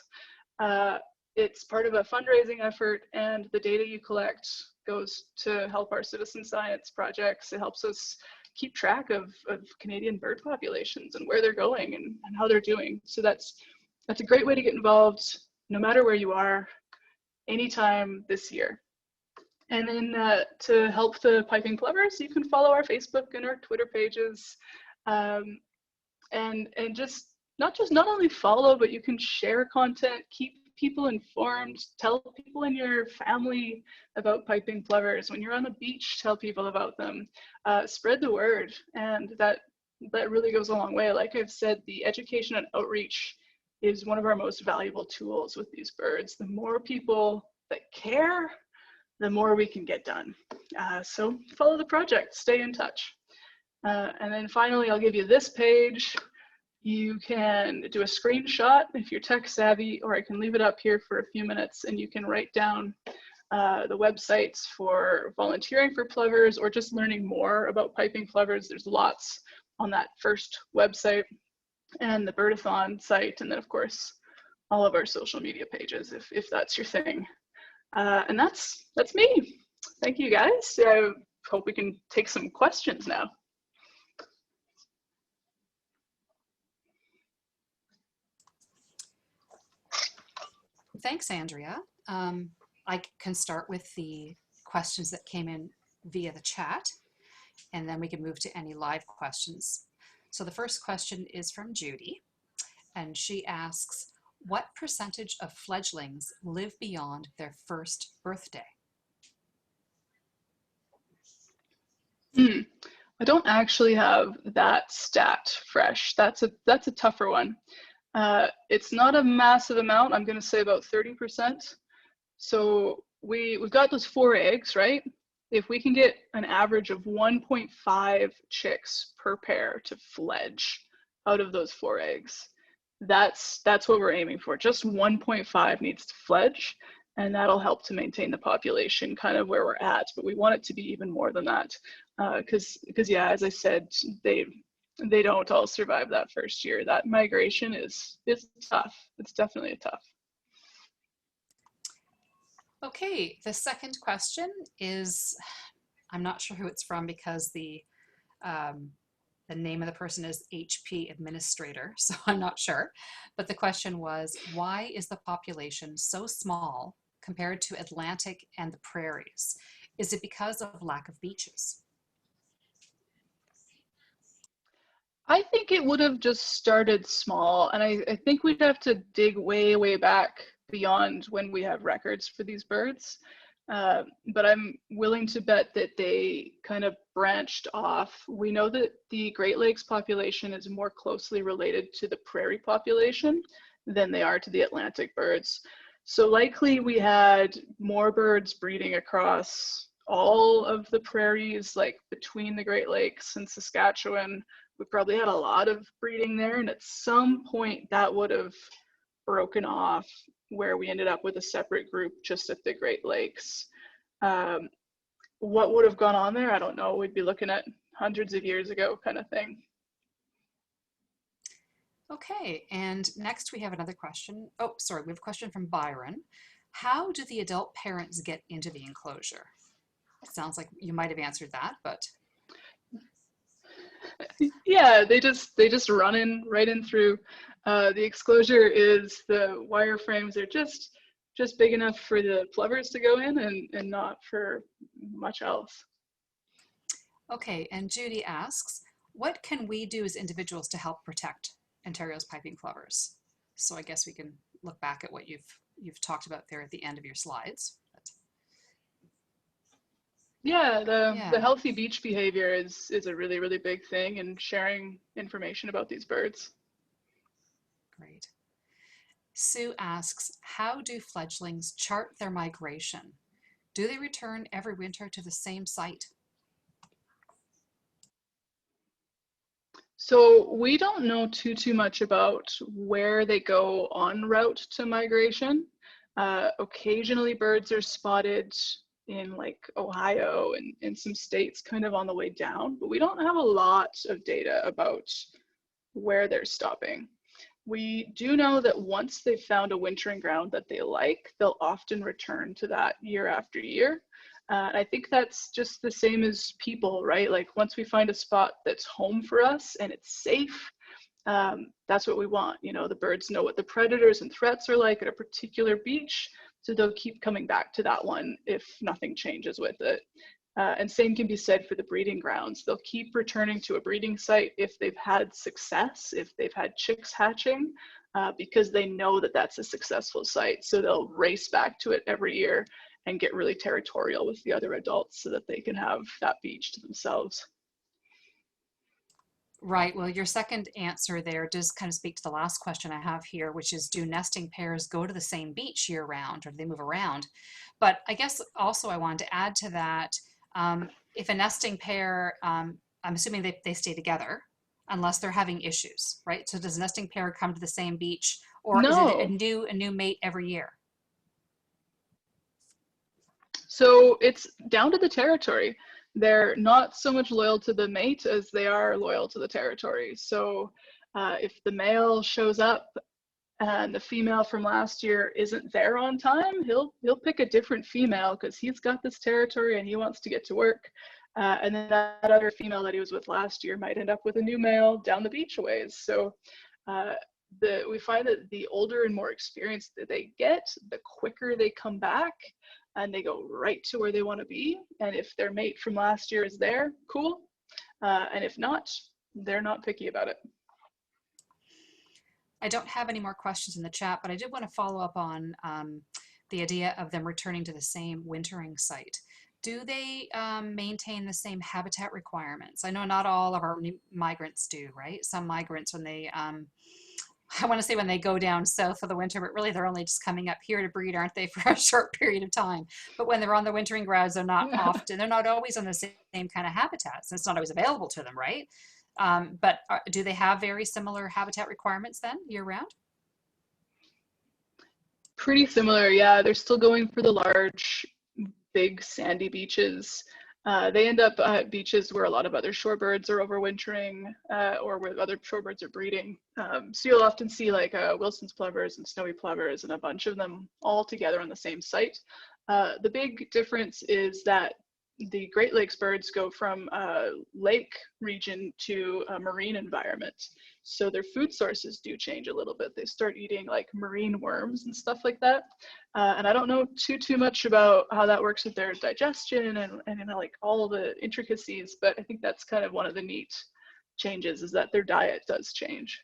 [SPEAKER 1] It's part of a fundraising effort, and the data you collect goes to help our citizen science projects. It helps us keep track of Canadian bird populations and where they're going and how they're doing. So that's a great way to get involved, no matter where you are, anytime this year. And then to help the piping plovers, you can follow our Facebook and our Twitter pages, and just not only follow, but you can share content, keep people informed, tell people in your family about piping plovers. When you're on the beach, tell people about them, spread the word, and that really goes a long way. Like I've said, the education and outreach is one of our most valuable tools with these birds. The more people that care, the more we can get done. So follow the project, stay in touch. And then finally, I'll give you this page. You can do a screenshot if you're tech savvy, or I can leave it up here for a few minutes and you can write down the websites for volunteering for plovers or just learning more about piping plovers. There's lots on that first website, and the Bird-A-Thon site, and then of course all of our social media pages if that's your thing. And that's me. Thank you guys. I hope we can take some questions now.
[SPEAKER 2] Thanks, Andrea. I can start with the questions that came in via the chat, and then we can move to any live questions. So the first question is from Judy, and she asks, what percentage of fledglings live beyond their first birthday?
[SPEAKER 1] I don't actually have that stat fresh. That's a tougher one. It's not a massive amount. I'm going to say about 30%. So we've got those 4 eggs, right? If we can get an average of 1.5 chicks per pair to fledge out of those 4 eggs, that's what we're aiming for. Just 1.5 needs to fledge, and that'll help to maintain the population kind of where we're at. But we want it to be even more than that, because yeah, as I said, they don't all survive that first year. That migration is tough. It's definitely tough.
[SPEAKER 2] Okay, the second question is, I'm not sure who it's from because the name of the person is HP Administrator, so I'm not sure. But the question was, why is the population so small compared to Atlantic and the Prairies? Is it because of lack of beaches?
[SPEAKER 1] I think it would have just started small, and I think we'd have to dig way, way back beyond when we have records for these birds. But I'm willing to bet that they kind of branched off. We know that the Great Lakes population is more closely related to the prairie population than they are to the Atlantic birds. So likely we had more birds breeding across all of the prairies, like between the Great Lakes and Saskatchewan, we probably had a lot of breeding there, and at some point that would have broken off where we ended up with a separate group just at the Great Lakes. What would have gone on there? I don't know. We'd be looking at hundreds of years ago kind of thing.
[SPEAKER 2] Okay, and next we have another question. Oh, sorry, we have a question from Byron. How do the adult parents get into the enclosure? It sounds like you might have answered that, but.
[SPEAKER 1] Yeah, they just run in right in through. The exclosure is, the wire frames are just big enough for the plovers to go in, and not for much else.
[SPEAKER 2] Okay, and Judy asks, what can we do as individuals to help protect Ontario's piping plovers? So I guess we can look back at what you've talked about there at the end of your slides.
[SPEAKER 1] Yeah, the healthy beach behavior is a really, really big thing, and sharing information about these birds.
[SPEAKER 2] Great. Sue asks, how do fledglings chart their migration? Do they return every winter to the same site?
[SPEAKER 1] So we don't know too much about where they go en route to migration. Occasionally birds are spotted in like Ohio and in some states kind of on the way down, but we don't have a lot of data about where they're stopping. We do know that once they've found a wintering ground that they like, they'll often return to that year after year. I think that's just the same as people, right? Like once we find a spot that's home for us and it's safe, that's what we want. You know, the birds know what the predators and threats are like at a particular beach, so they'll keep coming back to that one if nothing changes with it. And same can be said for the breeding grounds. They'll keep returning to a breeding site if they've had success, if they've had chicks hatching, because they know that that's a successful site. So they'll race back to it every year and get really territorial with the other adults so that they can have that beach to themselves.
[SPEAKER 2] Right. Well, your second answer there does kind of speak to the last question I have here, which is, do nesting pairs go to the same beach year round, or do they move around? But I guess also I wanted to add to that, if a nesting pair, I'm assuming they stay together unless they're having issues, right? So does a nesting pair come to the same beach, or is it a new mate every year?
[SPEAKER 1] So it's down to the territory. They're not so much loyal to the mate as they are loyal to the territory. So if the male shows up and the female from last year isn't there on time, he'll pick a different female because he's got this territory and he wants to get to work. And then that other female that he was with last year might end up with a new male down the beach a ways. So we find that the older and more experienced that they get, the quicker they come back, and they go right to where they want to be. And if their mate from last year is there, cool. And if not, they're not picky about it.
[SPEAKER 2] I don't have any more questions in the chat, but I did want to follow up on the idea of them returning to the same wintering site. Do they maintain the same habitat requirements? I know not all of our migrants do, right? Some migrants, when they I want to say when they go down south for the winter, but really they're only just coming up here to breed, aren't they, for a short period of time? But when they're on the wintering grounds, they're not they're not always on the same kind of habitats. It's not always available to them, right? But do they have very similar habitat requirements then, year round?
[SPEAKER 1] Pretty similar, yeah. They're still going for the large, big sandy beaches. They end up at beaches where a lot of other shorebirds are overwintering, or where other shorebirds are breeding. So you'll often see like Wilson's plovers and snowy plovers and a bunch of them all together on the same site. The big difference is that the Great Lakes birds go from a lake region to a marine environment. So their food sources do change a little bit. They start eating like marine worms and stuff like that. And I don't know too much about how that works with their digestion and you know, like all the intricacies, but I think that's kind of one of the neat changes, is that their diet does change.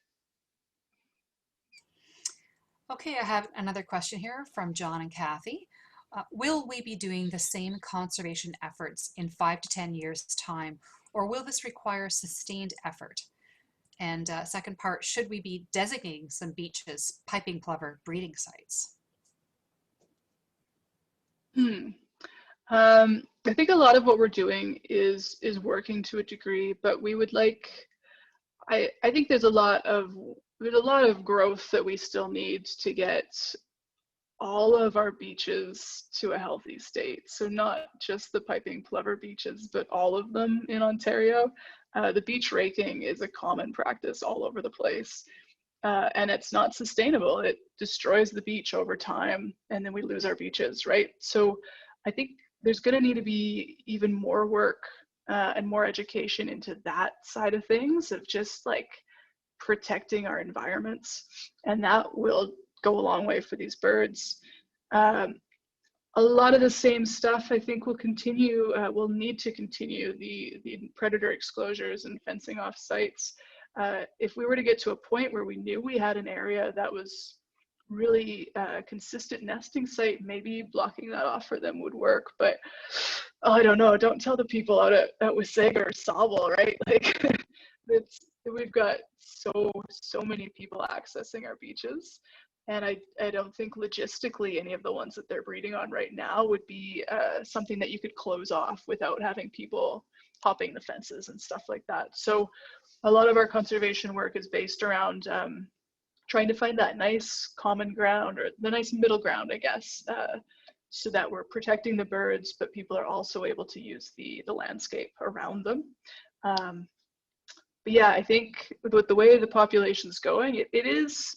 [SPEAKER 2] Okay, I have another question here from John and Kathy. Will we be doing the same conservation efforts in 5 to 10 years' time, or will this require sustained effort? And second part, should we be designating some beaches piping plover breeding sites?
[SPEAKER 1] I think a lot of what we're doing is working to a degree, but we would like I think there's a lot of growth that we still need to get all of our beaches to a healthy state. So not just the Piping Plover beaches, but all of them in Ontario. The beach raking is a common practice all over the place. And it's not sustainable. It destroys the beach over time, and then we lose our beaches, right? So I think there's going to need to be even more work and more education into that side of things, of just like protecting our environments, and that will go a long way for these birds. A lot of the same stuff I think will continue, will need to continue, the predator exclosures and fencing off sites. If we were to get to a point where we knew we had an area that was really consistent nesting site, maybe blocking that off for them would work. But oh, I don't know. Don't tell the people out at Wasaga or Sauble, right? Like we've got so many people accessing our beaches, and I don't think logistically any of the ones that they're breeding on right now would be something that you could close off without having people hopping the fences and stuff like that. So a lot of our conservation work is based around trying to find that nice common ground, or the nice middle ground, I guess, so that we're protecting the birds, but people are also able to use the landscape around them. But yeah, I think with the way the population's going, it is,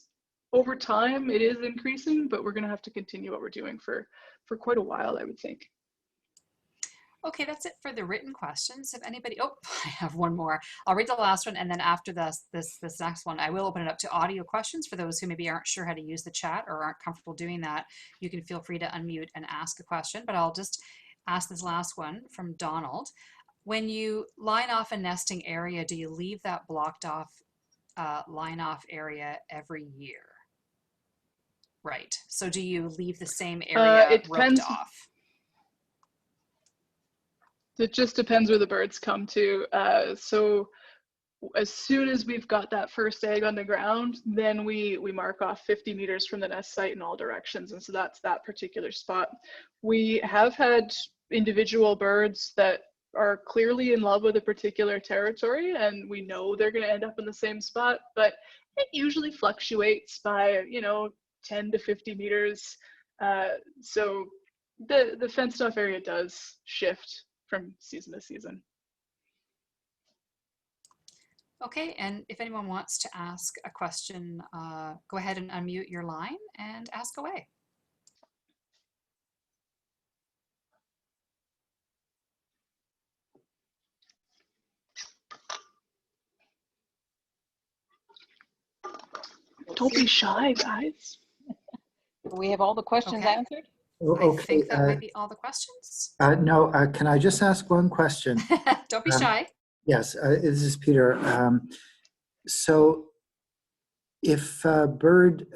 [SPEAKER 1] over time, it is increasing, but we're gonna have to continue what we're doing for quite a while, I would think.
[SPEAKER 2] Okay, that's it for the written questions. If anybody, oh, I have one more. I'll read the last one, and then after this next one, I will open it up to audio questions for those who maybe aren't sure how to use the chat or aren't comfortable doing that. You can feel free to unmute and ask a question, but I'll just ask this last one from Donald. When you line off a nesting area, do you leave that blocked off line off area every year? Right. So do you leave the same area roped off?
[SPEAKER 1] It just depends where the birds come to. So as soon as we've got that first egg on the ground, then we mark off 50 meters from the nest site in all directions. And so that's that particular spot. We have had individual birds that are clearly in love with a particular territory, and we know they're going to end up in the same spot, but it usually fluctuates by, 10 to 50 meters. So the fenced off area does shift from season to season.
[SPEAKER 2] Okay, and if anyone wants to ask a question, go ahead and unmute your line and ask away.
[SPEAKER 1] Don't be shy, guys.
[SPEAKER 3] We have all the questions answered?
[SPEAKER 2] Okay. I think that might be all the questions.
[SPEAKER 4] No, can I just ask one question?
[SPEAKER 2] Don't be shy.
[SPEAKER 4] Yes, this is Peter. So if a bird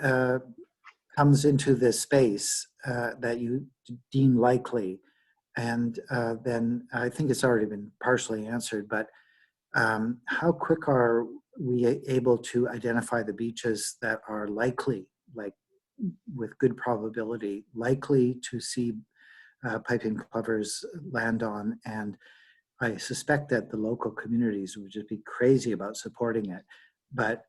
[SPEAKER 4] comes into this space that you deem likely, and then I think it's already been partially answered, but how quick are we able to identify the beaches that are likely, like with good probability, likely to see piping plovers land on? And I suspect that the local communities would just be crazy about supporting it. But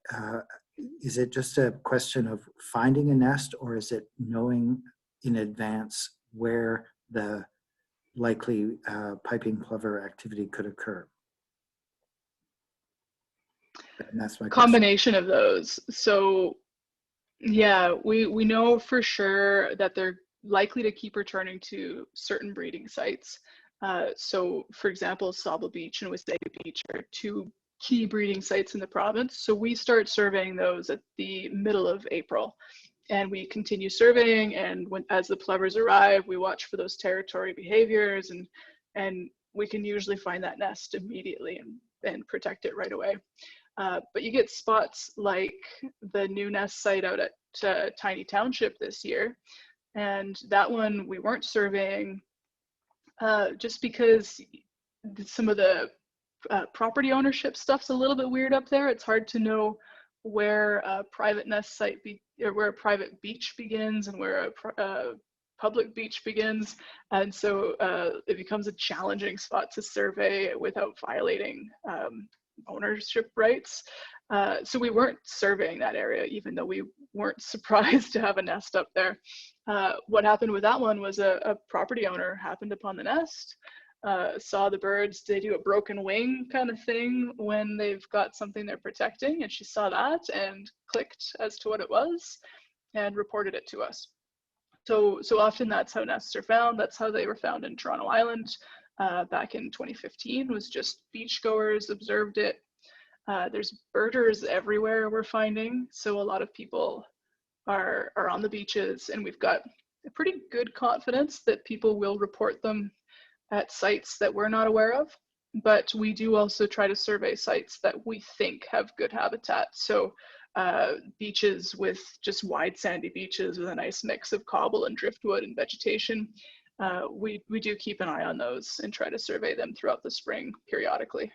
[SPEAKER 4] is it just a question of finding a nest, or is it knowing in advance where the likely piping plover activity could occur? And that's my
[SPEAKER 1] combination of those. So yeah, we know for sure that they're likely to keep returning to certain breeding sites. So for example, Salva Beach and Wasaga Beach are two key breeding sites in the province. So we start surveying those at the middle of April, and we continue surveying, and as the plovers arrive, we watch for those territory behaviors, and we can usually find that nest immediately and protect it right away. But you get spots like the new nest site out at Tiny Township this year, and that one we weren't surveying just because some of the property ownership stuff's a little bit weird up there. It's hard to know where a private nest site or where a private beach begins and where a public beach begins, and so it becomes a challenging spot to survey without violating ownership rights. So we weren't surveying that area, even though we weren't surprised to have a nest up there. What happened with that one was a property owner happened upon the nest, saw the birds. They do a broken wing kind of thing when they've got something they're protecting, and she saw that and clicked as to what it was and reported it to us. So often that's how nests are found. That's how they were found in Toronto Island back in 2015, was just beachgoers observed it. There's birders everywhere we're finding. So a lot of people are on the beaches, and we've got a pretty good confidence that people will report them at sites that we're not aware of. But we do also try to survey sites that we think have good habitat. So beaches with just wide sandy beaches with a nice mix of cobble and driftwood and vegetation. We do keep an eye on those and try to survey them throughout the spring periodically.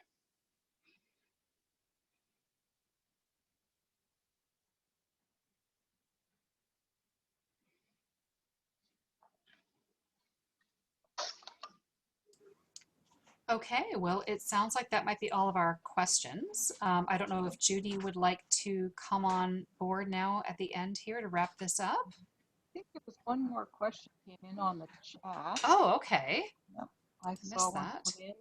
[SPEAKER 2] Okay, well, it sounds like that might be all of our questions. I don't know if Judy would like to come on board now at the end here to wrap this up.
[SPEAKER 3] I think there was one more question came in on the chat.
[SPEAKER 2] Oh, okay.
[SPEAKER 3] Yep, I
[SPEAKER 2] Missed
[SPEAKER 3] saw one
[SPEAKER 2] that.
[SPEAKER 3] put in.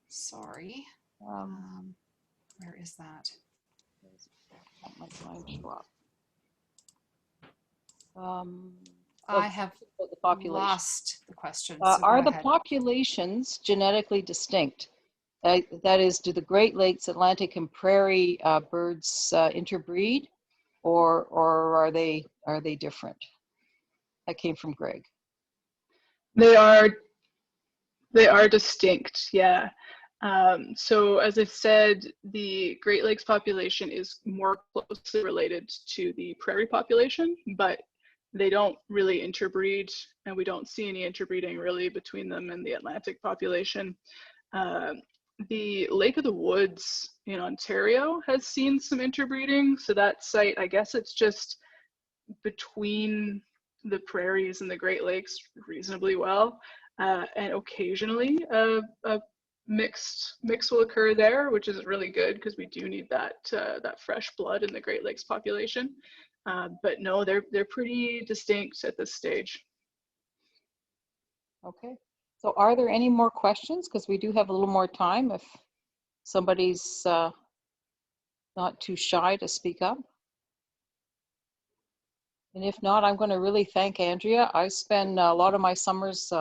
[SPEAKER 2] Sorry. Where is that?
[SPEAKER 3] That might show up.
[SPEAKER 2] I have
[SPEAKER 3] the population.
[SPEAKER 2] lost the question. So
[SPEAKER 3] Are
[SPEAKER 2] go
[SPEAKER 3] the
[SPEAKER 2] ahead.
[SPEAKER 3] populations genetically distinct? That is, do the Great Lakes, Atlantic, and Prairie birds interbreed, or are they different? That came from Greg.
[SPEAKER 1] They are distinct, yeah. So as I said, the Great Lakes population is more closely related to the prairie population, but they don't really interbreed, and we don't see any interbreeding really between them and the Atlantic population. The Lake of the Woods in Ontario has seen some interbreeding. So that site, I guess it's just between the prairies and the Great Lakes reasonably well. And occasionally a mix will occur there, which is really good because we do need that fresh blood in the Great Lakes population. But no, they're pretty distinct at this stage.
[SPEAKER 3] Okay. So are there any more questions? Because we do have a little more time if somebody's not too shy to speak up. And if not, I'm going to really thank Andrea. I spend a lot of my summers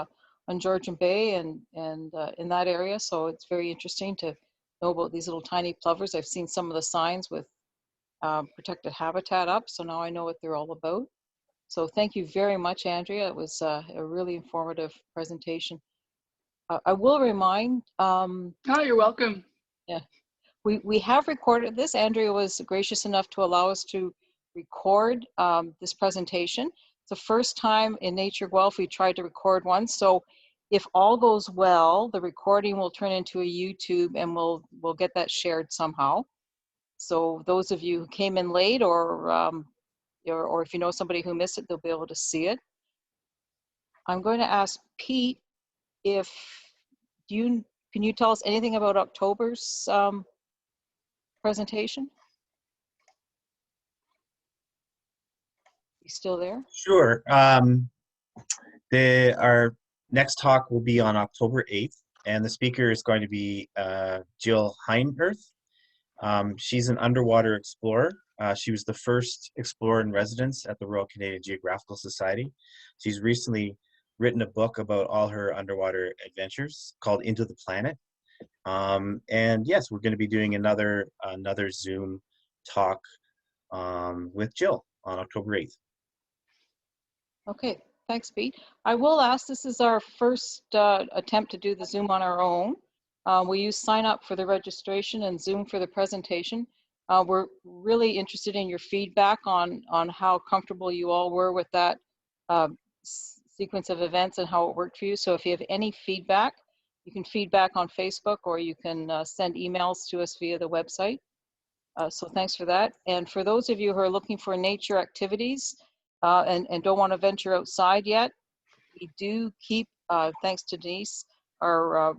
[SPEAKER 3] on Georgian Bay and in that area, so it's very interesting to know about these little tiny plovers. I've seen some of the signs with protected habitat up, so now I know what they're all about. So thank you very much, Andrea. It was a really informative presentation. I will remind.
[SPEAKER 1] Oh, you're welcome.
[SPEAKER 3] Yeah, we have recorded this. Andrea was gracious enough to allow us to record this presentation. It's the first time in Nature Guelph we tried to record one. So if all goes well, the recording will turn into a YouTube, and we'll get that shared somehow. So those of you who came in late, or if you know somebody who missed it, they'll be able to see it. I'm going to ask Pete if can you tell us anything about October's presentation? You still there?
[SPEAKER 5] Sure. Our next talk will be on October 8th, and the speaker is going to be Jill Heinerth. She's an underwater explorer. She was the first explorer in residence at the Royal Canadian Geographical Society. She's recently written a book about all her underwater adventures called Into the Planet. And yes, we're going to be doing another Zoom talk with Jill on October 8th.
[SPEAKER 3] Okay, thanks, Pete. I will ask, this is our first attempt to do the Zoom on our own. We use Sign Up for the registration and Zoom for the presentation. We're really interested in your feedback on how comfortable you all were with that sequence of events and how it worked for you. So if you have any feedback, you can feedback on Facebook, or you can send emails to us via the website. So thanks for that. And for those of you who are looking for nature activities and don't want to venture outside yet, we do keep, thanks to Denise, our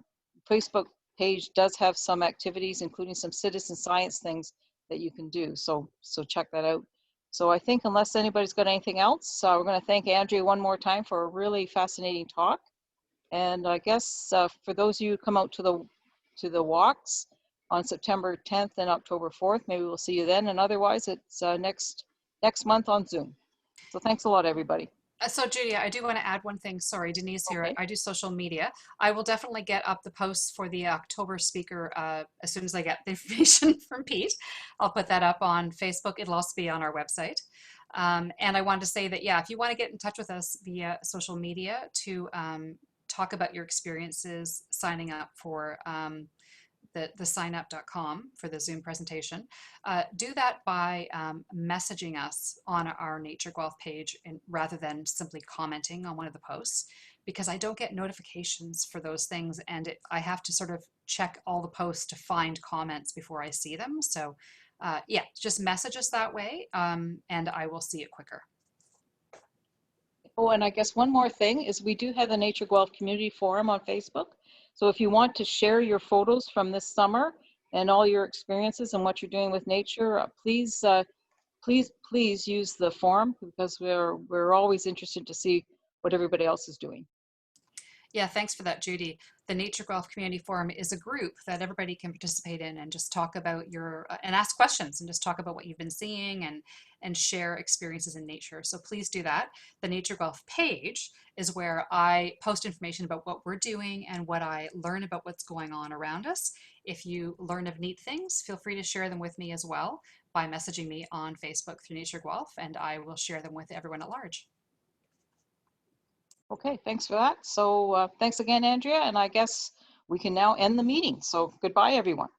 [SPEAKER 3] Facebook page does have some activities, including some citizen science things that you can do. So check that out. So I think unless anybody's got anything else, we're going to thank Andrea one more time for a really fascinating talk. And I guess for those of you who come out to the walks on September 10th and October 4th, maybe we'll see you then. And otherwise, it's next month on Zoom. So thanks a lot, everybody.
[SPEAKER 2] So Judy, I do want to add one thing. Sorry, Denise here.
[SPEAKER 3] Okay.
[SPEAKER 2] I do social media. I will definitely get up the posts for the October speaker as soon as I get the information from Pete. I'll put that up on Facebook. It'll also be on our website. And I wanted to say that, yeah, if you want to get in touch with us via social media to talk about your experiences signing up for the signup.com for the Zoom presentation, do that by messaging us on our Nature Guelph page and rather than simply commenting on one of the posts, because I don't get notifications for those things, and I have to sort of check all the posts to find comments before I see them. So yeah, just message us that way, and I will see it quicker.
[SPEAKER 3] Oh, and I guess one more thing is we do have the Nature Guelph Community Forum on Facebook. So if you want to share your photos from this summer and all your experiences and what you're doing with nature, please use the forum, because we're always interested to see what everybody else is doing.
[SPEAKER 2] Yeah, thanks for that, Judy. The Nature Guelph Community Forum is a group that everybody can participate in and just talk about and ask questions and just talk about what you've been seeing and share experiences in nature. So please do that. The Nature Guelph page is where I post information about what we're doing and what I learn about what's going on around us. If you learn of neat things, feel free to share them with me as well by messaging me on Facebook through Nature Guelph, and I will share them with everyone at large.
[SPEAKER 3] Okay, thanks for that. So thanks again, Andrea, and I guess we can now end the meeting. So goodbye, everyone.